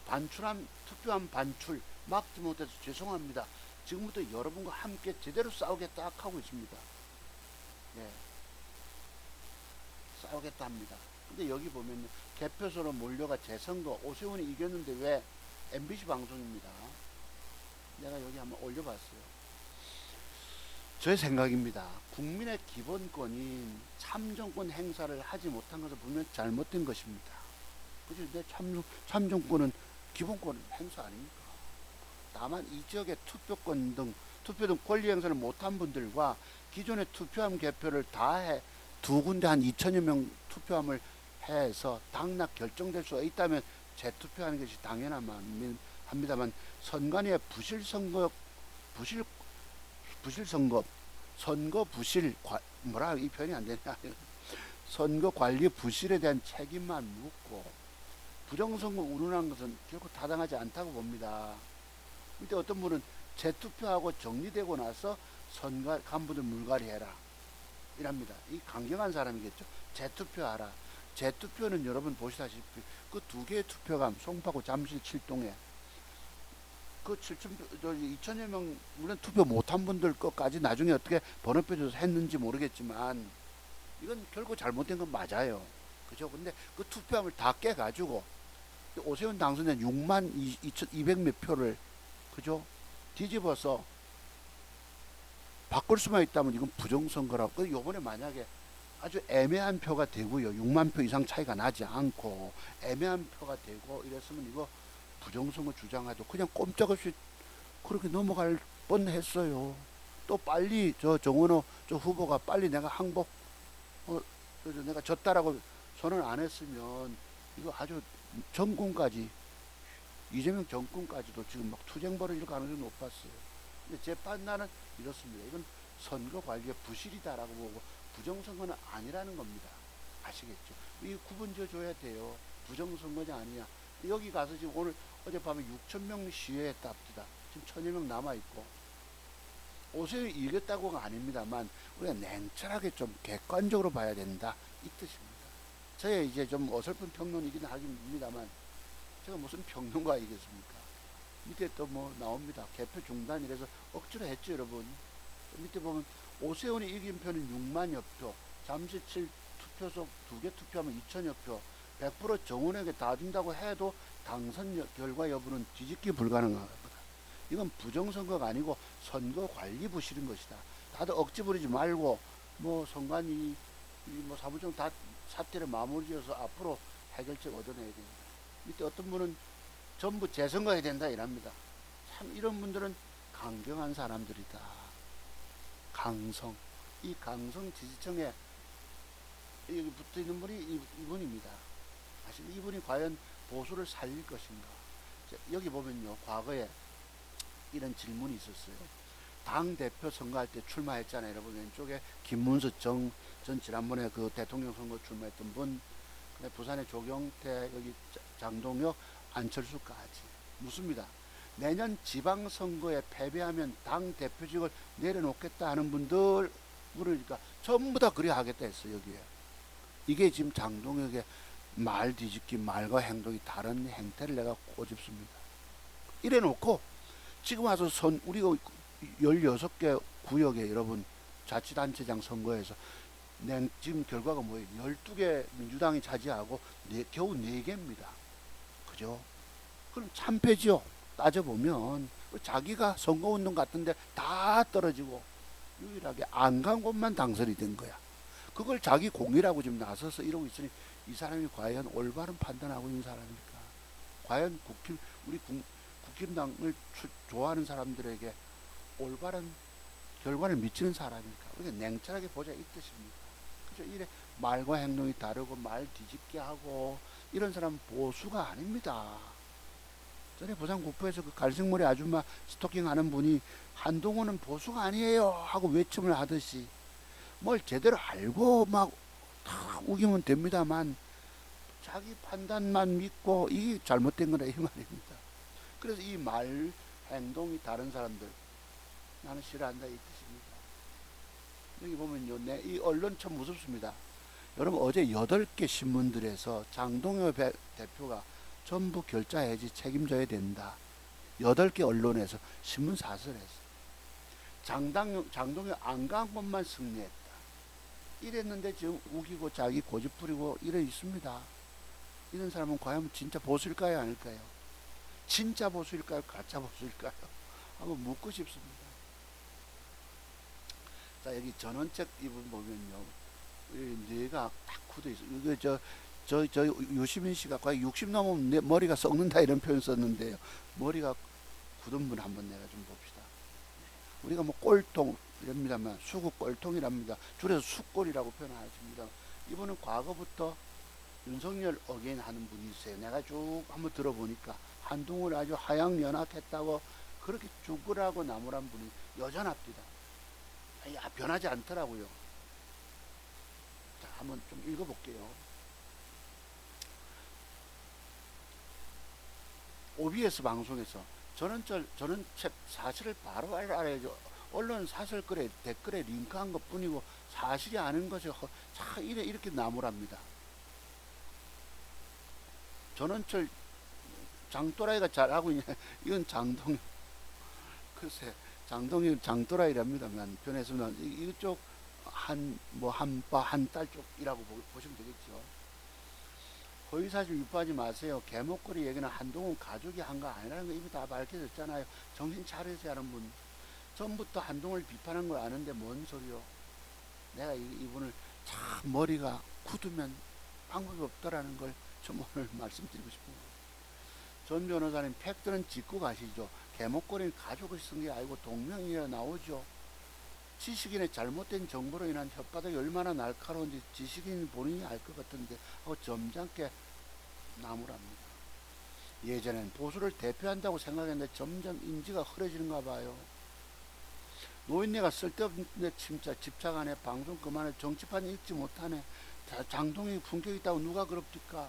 투표한 반출 막지 못해서 죄송합니다. 지금부터 여러분과 함께 제대로 싸우겠다 하고 있습니다. 네. 싸우겠다 합니다. 근데 여기 보면요. 개표소로 몰려가 재선거 오세훈이 이겼는데 왜 MBC 방송입니다. 내가 여기 한번 올려봤어요. 제 생각입니다. 국민의 기본권인 참정권 행사를 하지 못한 것은 분명 잘못된 것입니다. 그죠? 내 참정권은 기본권 행사 아닙니까? 다만 이 지역의 투표 등 권리 행사를 못한 분들과 기존의 투표함 개표를 다 해 두 군데 한 2천여 명 투표함을 해서 당락 결정될 수가 있다면 재투표하는 것이 당연합니다만 선관위의 선거 부실 이 표현이 안 되냐 선거 관리 부실에 대한 책임만 묻고 부정선거 운운한 것은 결코 타당하지 않다고 봅니다. 근데 어떤 분은 재투표하고 정리되고 나서 간부들 물갈이 해라 이랍니다. 이 강경한 사람이겠죠. 재투표하라. 재투표는 여러분 보시다시피 그 두 개의 투표감 송파구 잠실 7동에 그 2천여 명 물론 투표 못한 분들 것까지 나중에 어떻게 번호표 줘서 했는지 모르겠지만 이건 결국 잘못된 건 맞아요. 그죠? 근데 그 투표함을 다 깨가지고 오세훈 당선인 6만 2,200몇 표를 그죠? 뒤집어서 바꿀 수만 있다면 이건 부정선거라고. 요번에 만약에 아주 애매한 표가 되고요. 6만 표 이상 차이가 나지 않고 애매한 표가 되고 이랬으면 이거 부정선거 주장해도 그냥 꼼짝없이 그렇게 넘어갈 뻔했어요. 또 빨리 정원호 후보가 빨리 내가 항복 내가 졌다라고 선언 안 했으면 이거 아주 정권까지 이재명 정권까지도 지금 막 투쟁 벌어질 가능성이 높았어요. 근데 제 판단은 이렇습니다. 이건 선거 관리의 부실이다라고 보고 부정선거는 아니라는 겁니다. 아시겠죠? 이 구분 지어줘야 돼요. 부정선거냐 아니냐. 여기 가서 지금 어젯밤에 6,000명 시위했답니다. 지금 1,000여 명 남아있고 오세훈이 이겼다고가 아닙니다만 우리가 냉철하게 좀 객관적으로 봐야 된다 이 뜻입니다. 저의 이제 좀 어설픈 평론이긴 하겠습니다만 제가 무슨 평론가이겠습니까? 밑에 또 뭐 나옵니다. 개표 중단 이래서 억지로 했죠 여러분. 밑에 보면 오세훈이 이긴 표는 6만여 표, 잠실 7 투표소 2개 투표하면 2천여 표, 100% 정원에게 다 준다고 해도 당선 결과 여부는 뒤집기 불가능한 겁니다. 이건 부정선거가 아니고 선거 관리 부실인 것이다. 다들 억지 부리지 말고 뭐 선관위 뭐 사무총 다 사태를 마무리지어서 앞으로 해결책 얻어내야 됩니다. 밑에 어떤 분은 전부 재선거해야 된다 이랍니다. 참 이런 분들은 강경한 사람들이다. 강성. 이 강성 지지층에 여기 붙어있는 분이 이분입니다. 사실 이분이 과연 보수를 살릴 것인가. 여기 보면요. 과거에 이런 질문이 있었어요. 당대표 선거할 때 출마했잖아요. 여러분 왼쪽에 김문수 전 지난번에 그 대통령 선거 출마했던 분, 부산의 조경태, 여기 장동혁, 안철수까지 묻습니다. 내년 지방선거에 패배하면 당대표직을 내려놓겠다 하는 분들 물으니까 전부 다 그래 하겠다 했어요. 여기에. 이게 지금 장동혁의 말 뒤집기, 말과 행동이 다른 행태를 내가 꼬집습니다. 이래 놓고 지금 와서 우리가 16개 구역에 여러분 자치단체장 선거에서 지금 결과가 뭐예요? 12개 민주당이 차지하고 겨우 4개입니다. 그죠? 그럼 참패지요. 따져보면 자기가 선거운동 같은데 다 떨어지고 유일하게 안 간 곳만 당선이 된 거야. 그걸 자기 공이라고 지금 나서서 이러고 있으니 이 사람이 과연 올바른 판단하고 있는 사람입니까? 과연 우리 국힘당을 좋아하는 사람들에게 올바른 결과를 미치는 사람입니까? 우리가 냉철하게 보자 이 뜻입니다. 그죠? 이래 말과 행동이 다르고 말 뒤집게 하고 이런 사람은 보수가 아닙니다. 전에 부산국포에서 그 갈색머리 아줌마 스토킹하는 분이 한동훈은 보수가 아니에요 하고 외침을 하듯이 뭘 제대로 알고 막 다 우기면 됩니다만 자기 판단만 믿고 이게 잘못된 거다 이 말입니다. 그래서 이 말 행동이 다른 사람들 나는 싫어한다 이 뜻입니다. 여기 보면요, 이 언론 참 무섭습니다. 여러분 어제 8개 신문들에서 장동혁 대표가 전부 결자 해지 책임져야 된다. 8개 언론에서 신문 사설에서 장동혁 안 간 것만 승리했다. 이랬는데 지금 우기고 자기 고집 부리고 이래 있습니다. 이런 사람은 과연 진짜 보수일까요 아닐까요? 진짜 보수일까요 가짜 보수일까요? 한번 묻고 싶습니다. 자, 여기 전원책 이분 보면요, 뇌가 딱 굳어 있어. 이거 저 유시민 씨가 거의 60 넘으면 내 머리가 썩는다 이런 표현 썼는데요. 머리가 굳은 분 한번 내가 좀 봅시다. 우리가 뭐 꼴통 이랍니다만 수국 꼴통이랍니다. 줄여서 숙꼴이라고 표현하십니다. 이분은 과거부터 윤석열 어게인 하는 분이세요. 내가 쭉 한번 들어보니까 한동훈 아주 하향연합했다고 그렇게 죽으라고 나무란 분이 여전합니다. 야, 변하지 않더라고요. 자, 한번 좀 읽어볼게요. OBS 방송에서 저는 책 사실을 바로 알아야죠. 언론 사설글에 댓글에 링크한 것 뿐이고 사실이 아닌 것이 참 이렇게 나무랍니다. 전원철 장또라이가 잘하고 있냐? 이건 장동혁. 글쎄, 장동혁 장또라이랍니다만 변했으면 이쪽 한 달 쪽이라고 보시면 되겠죠. 허위사실 유포하지 마세요. 개목걸이 얘기는 한동훈 가족이 한 거 아니라는 거 이미 다 밝혀졌잖아요. 정신 차리세요 하는 분. 전부터 한동훈을 비판한 걸 아는데 뭔 소리요. 내가 이분을 참 머리가 굳으면 방법이 없더라는 걸 좀 오늘 말씀드리고 싶은 거예요. 전 변호사님 팩트는 짚고 가시죠. 개목걸이는 가족을 쓴 게 아니고 동명이라 나오죠. 지식인의 잘못된 정보로 인한 혓바닥이 얼마나 날카로운지 지식인 본인이 알 것 같은데 하고 점잖게 나무랍니다. 예전엔 보수를 대표한다고 생각했는데 점점 인지가 흐려지는가 봐요. 노인네가 쓸데없는 침자 집착하네. 방송 그만해. 정치판 읽지 못하네. 장동이 품격 있다고 누가 그럽니까?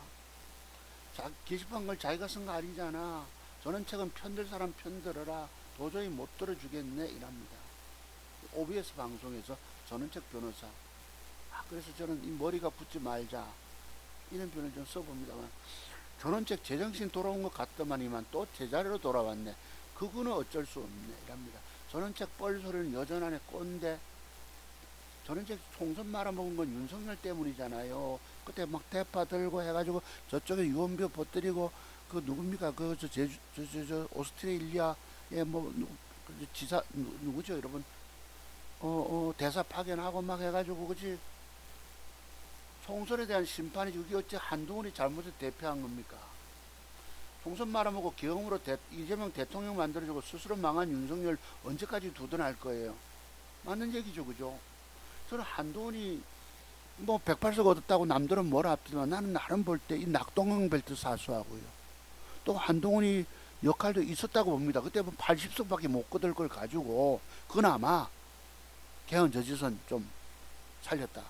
게시판 걸 자기가 쓴 거 아니잖아. 저는 책은 편들 사람 편들어라. 도저히 못 들어주겠네 이랍니다. OBS 방송에서 전원책 변호사. 그래서 저는 이 머리가 붙지 말자 이런 표현을 좀 써봅니다만, 전원책 제정신 돌아온 것 같더만이만 또 제자리로 돌아왔네. 그거는 어쩔 수 없네 이랍니다. 전원책 뻘소리는 여전하네. 꼰대. 전원책 총선 말아먹은 건 윤석열 때문이잖아요. 그때 막 대파 들고 해가지고 저쪽에 유언비 퍼뜨리고 그 누굽니까 그 저 오스트레일리아에 뭐 지사 누구죠 여러분, 대사 파견하고 막 해가지고 그지. 총선에 대한 심판이 그게 어째 한동훈이 잘못해서 대표한 겁니까? 총선 말아먹고 경험으로 이재명 대통령 만들어주고 스스로 망한 윤석열 언제까지 두둔할 거예요? 맞는 얘기죠, 그죠? 저는 한동훈이 뭐 108석 얻었다고 남들은 뭐라 합지만 나는 나름 볼 때 이 낙동강 벨트 사수하고요. 또 한동훈이 역할도 있었다고 봅니다. 그때 뭐 80석밖에 못 거둘 걸 가지고 그나마 개헌 저지선 좀 살렸다.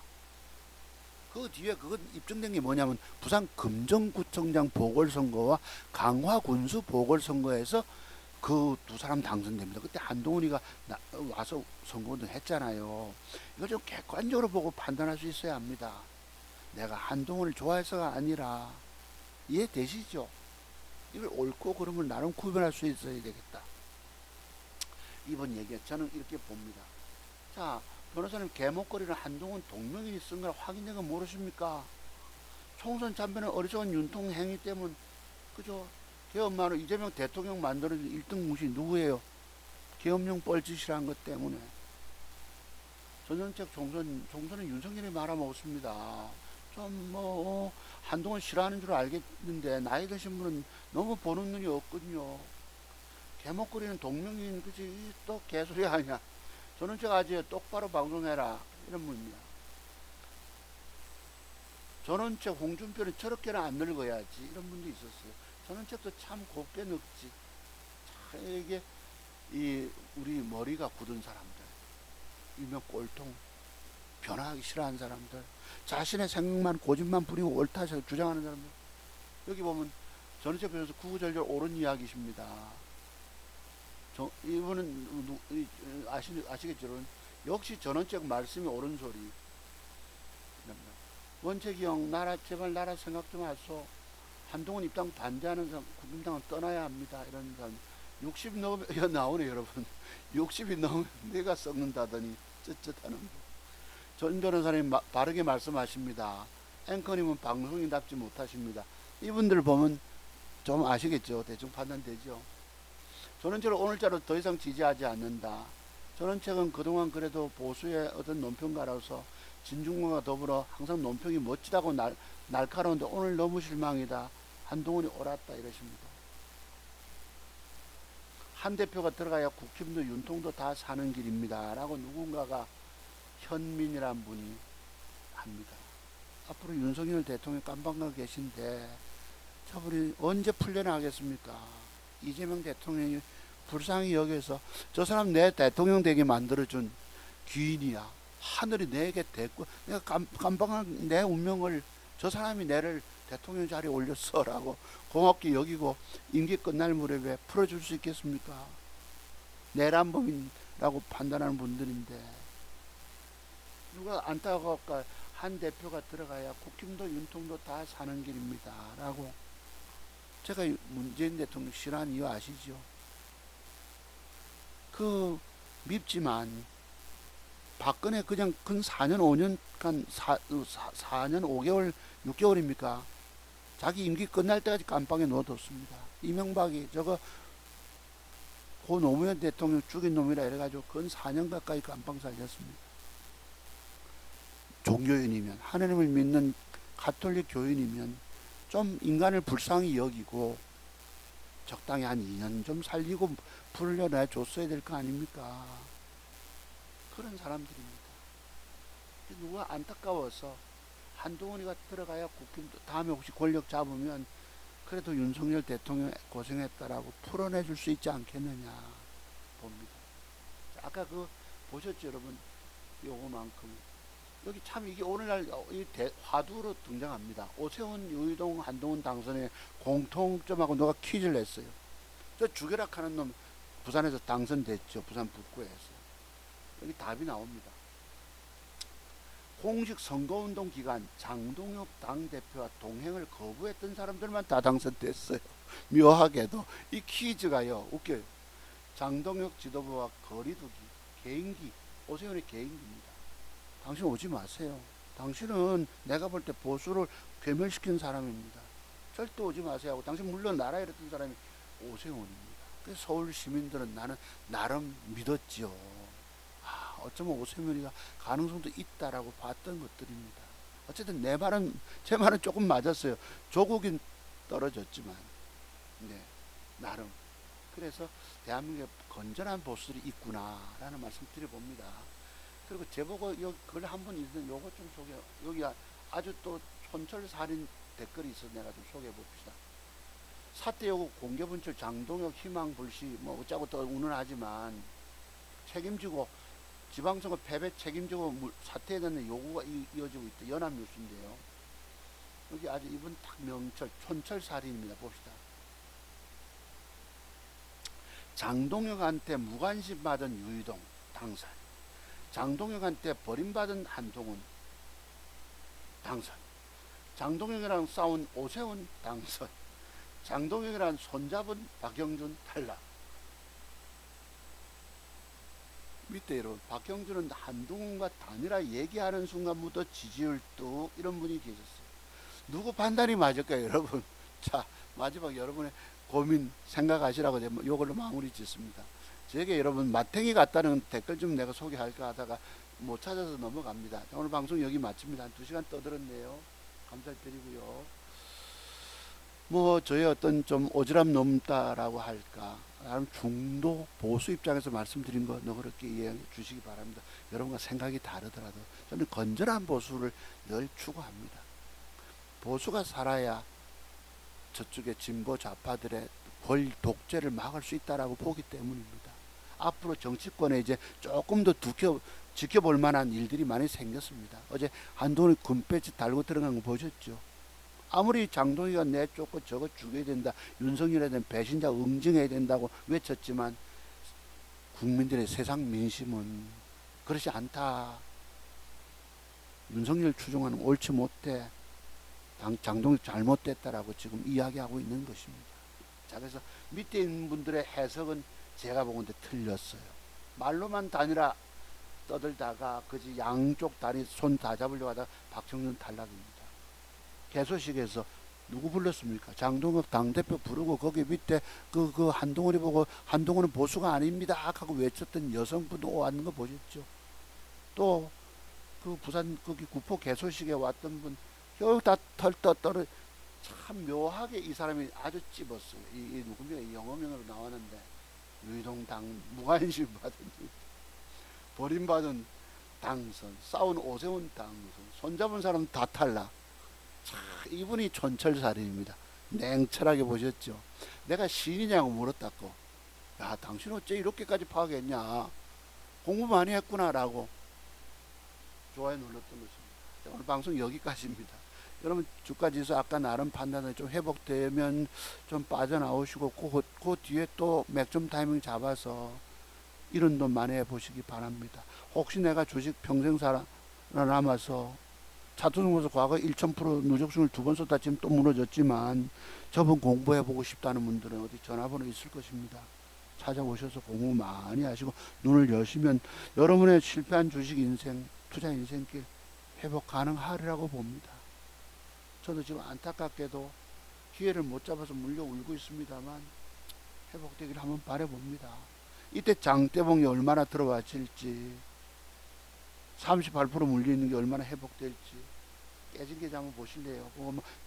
그 뒤에 그건 입증된 게 뭐냐면 부산 금정구청장 보궐선거와 강화군수 보궐선거에서 그 두 사람 당선됩니다. 그때 한동훈이가 와서 선거운동 했잖아요. 이걸 좀 객관적으로 보고 판단할 수 있어야 합니다. 내가 한동훈을 좋아해서가 아니라 이해되시죠? 이걸 옳고 그름을 나름 구별할 수 있어야 되겠다. 이번 얘기 저는 이렇게 봅니다. 자, 변호사님 개목걸이는 한동훈 동명인이 쓴 걸 확인된 건 모르십니까? 총선 참배는 어리석은 윤통 행위 때문, 그죠? 개엄마로 이재명 대통령 만들어준 1등 무시 누구예요? 계엄령 뻘짓이란 것 때문에. 전정책 총선은 윤석열이 말아먹었습니다. 좀 한동훈 싫어하는 줄 알겠는데 나이 드신 분은 너무 보는 눈이 없거든요. 개목걸이는 동명인, 그지? 또 개소리 아니야. 전원책 아재 똑바로 방송해라 이런 분입니다. 전원책 홍준표는 저렇게는 안 늙어야지 이런 분도 있었어요. 전원책도 참 곱게 늙지. 참 이게 우리 머리가 굳은 사람들, 일명 꼴통, 변화하기 싫어하는 사람들, 자신의 생각만 고집만 부리고 옳다 주장하는 사람들. 여기 보면 전원책 변호사 구구절절 옳은 이야기십니다. 이분은 아시겠죠? 역시 전원책 말씀이 옳은 소리. 원책이 형, 제발 나라 생각 좀 하소. 한동훈 입당 반대하는 사람, 국민당은 떠나야 합니다. 이런 사람. 60 넘으면, 나오네, 여러분. 60이 넘으면 내가 썩는다더니, 쯧쯧하는 거. 전 변호사님 바르게 말씀하십니다. 앵커님은 방송인답지 못하십니다. 이분들 보면 좀 아시겠죠? 대충 판단되죠? 전원책을 오늘자로 더 이상 지지하지 않는다. 전원책은 그동안 그래도 보수의 어떤 논평가로서 진중권과 더불어 항상 논평이 멋지다고 날카로운데 오늘 너무 실망이다. 한동훈이 옳았다 이러십니다. 한 대표가 들어가야 국힘도 윤통도 다 사는 길입니다. 라고 누군가가 현민이란 분이 합니다. 앞으로 윤석열 대통령 깜방가 계신데 저분이 언제 풀려나겠습니까? 이재명 대통령이 불쌍히 여겨서 저 사람 내 대통령 되게 만들어준 귀인이야. 하늘이 내게 됐고 내가 깜방한 내 운명을 저 사람이 내를 대통령 자리에 올렸어라고 고맙게 여기고 임기 끝날 무렵에 풀어줄 수 있겠습니까? 내란범인라고 판단하는 분들인데 누가 안타까울까? 한 대표가 들어가야 국힘도 윤통도 다 사는 길입니다 라고. 제가 문재인 대통령 싫어하는 이유 아시죠? 밉지만 박근혜 그냥 근 4년 5년간 4년 5개월 6개월입니까? 자기 임기 끝날 때까지 깜빵에 넣어뒀습니다. 이명박이 저거 고 노무현 대통령 죽인 놈이라 이래가지고 근 4년 가까이 깜빵 살렸습니다. 종교인이면, 하나님을 믿는 가톨릭 교인이면 좀 인간을 불쌍히 여기고 적당히 한 2년 좀 살리고 풀려내 줬어야 될 거 아닙니까? 그런 사람들입니다. 누가 안타까워서 한동훈이가 들어가야 국힘도 다음에 혹시 권력 잡으면 그래도 윤석열 대통령 고생했다라고 풀어내줄 수 있지 않겠느냐 봅니다. 아까 보셨죠 여러분? 요거만큼 여기 참 이게 오늘날 화두로 등장합니다. 오세훈, 유이동, 한동훈 당선의 공통점하고 누가 퀴즈를 냈어요. 저 주결학 하는 놈 부산에서 당선됐죠. 부산 북구에서. 여기 답이 나옵니다. 공식 선거운동 기간 장동혁 당대표와 동행을 거부했던 사람들만 다 당선됐어요. 묘하게도 이 퀴즈가요 웃겨요. 장동혁 지도부와 거리두기, 개인기, 오세훈의 개인기입니다. 당신 오지 마세요. 당신은 내가 볼 때 보수를 괴멸시킨 사람입니다. 절대 오지 마세요 하고 당신 물러나라 이랬던 사람이 오세훈입니다. 그래서 서울 시민들은 나는 나름 믿었지요. 어쩌면 오세훈이가 가능성도 있다라고 봤던 것들입니다. 어쨌든 제 말은 조금 맞았어요. 조국인 떨어졌지만, 네, 나름. 그래서 대한민국에 건전한 보수들이 있구나라는 말씀 드려봅니다. 그리고 제보고 글 한 번 있는 요거 좀 여기 아주 또 촌철살인 댓글이 있어 내가 좀 소개해 봅시다. 사태 요구 공개 분출 장동혁 희망 불씨 뭐 어쩌고 또 운운하지만 책임지고 지방선거 패배 책임지고 사퇴에 대한 요구가 이어지고 있다. 연합뉴스인데요. 여기 아주 이분 딱 명철 촌철살인입니다. 봅시다. 장동혁한테 무관심 받은 유이동 당선, 장동혁한테 버림받은 한동훈 당선, 장동혁이랑 싸운 오세훈 당선, 장동혁이랑 손잡은 박영준 탈락. 밑에 여러분 박영준은 한동훈과 단일화 얘기하는 순간부터 지지율 뚝 이런 분이 계셨어요. 누구 판단이 맞을까요 여러분? 자 마지막 여러분의 고민 생각하시라고 이걸로 마무리 짓습니다. 저에게 여러분 마탱이 같다는 댓글 좀 내가 소개할까 하다가 못 찾아서 넘어갑니다. 오늘 방송 여기 마칩니다. 한 2시간 떠들었네요. 감사드리고요. 뭐 저의 어떤 좀 오지랖 넘다라고 할까, 나름 중도 보수 입장에서 말씀드린 거 너그럽게 이해해 주시기 바랍니다. 여러분과 생각이 다르더라도 저는 건전한 보수를 늘 추구합니다. 보수가 살아야 저쪽에 진보 좌파들의 권 독재를 막을 수 있다라고 보기 때문입니다. 앞으로 정치권에 이제 조금 더 지켜볼 만한 일들이 많이 생겼습니다. 어제 한동훈이 금배지 달고 들어간 거 보셨죠? 아무리 장동희가 내쫓고 저거 죽여야 된다, 윤석열에 대한 배신자 응징해야 된다고 외쳤지만 국민들의 세상 민심은 그렇지 않다. 윤석열 추종하는 옳지 못해. 장동희 잘못됐다라고 지금 이야기하고 있는 것입니다. 자, 그래서 밑에 있는 분들의 해석은 제가 보건대 틀렸어요. 말로만 다니라 떠들다가 그지 양쪽 다리 손 다 잡으려고 하다가 박정준 탈락입니다. 개소식에서 누구 불렀습니까? 장동혁 당대표 부르고 거기 밑에 그 한동훈이 보고 한동훈은 보수가 아닙니다 하고 외쳤던 여성분도 왔는 거 보셨죠? 또 그 부산 거기 구포 개소식에 왔던 분 여기 다 털떠 참 묘하게 이 사람이 아주 찝었어요. 이 누구면 영어명으로 나왔는데 유이동당 무관심 받은 버림받은 당선, 싸운 오세훈 당선, 손잡은 사람 다 탈락. 참 이분이 촌철살인입니다. 냉철하게 보셨죠. 내가 시인이냐고 물었다고. 야, 당신 어째 이렇게까지 파악했냐. 공부 많이 했구나라고 좋아요 눌렀던 것입니다. 오늘 방송 여기까지입니다. 여러분 주가지수 아까 나름 판단에 좀 회복되면 좀 빠져나오시고 그 뒤에 또 맥점 타이밍 잡아서 이런 돈 많이 해보시기 바랍니다. 혹시 내가 주식 평생 살아남아서 차트중에서 과거 1000% 누적순을 2번 썼다 지금 또 무너졌지만 저번 공부해보고 싶다는 분들은 어디 전화번호 있을 것입니다. 찾아오셔서 공부 많이 하시고 눈을 여시면 여러분의 실패한 주식 인생, 투자 인생길 회복 가능하리라고 봅니다. 저도 지금 안타깝게도 기회를 못 잡아서 물려 울고 있습니다만 회복되기를 한번 바라봅니다. 이때 장대봉이 얼마나 들어와질지 38% 물려있는 게 얼마나 회복될지 깨진 계좌 한번 보실래요?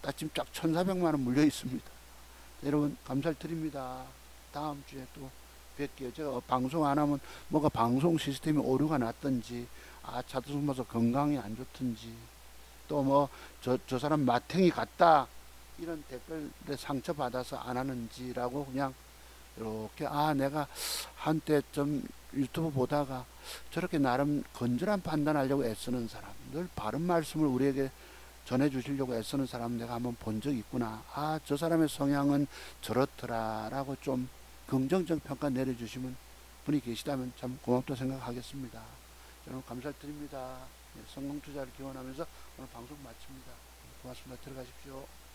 나 지금 쫙 1,400만원 물려있습니다. 여러분 감사를 드립니다. 다음 주에 또 뵐게요. 제가 방송 안 하면 뭐가 방송 시스템이 오류가 났든지 차트송 봐서 건강이 안 좋든지 또 뭐 저 사람 마탱이 같다 이런 댓글에 상처받아서 안 하는지라고 그냥 이렇게 내가 한때 좀 유튜브 보다가 저렇게 나름 건전한 판단하려고 애쓰는 사람, 늘 바른 말씀을 우리에게 전해주시려고 애쓰는 사람 내가 한번 본 적이 있구나. 저 사람의 성향은 저렇더라라고 좀 긍정적 평가 내려주시면 분이 계시다면 참 고맙다 생각하겠습니다. 여러분 감사드립니다. 성공투자를 기원하면서 오늘 방송 마칩니다. 고맙습니다. 들어가십시오.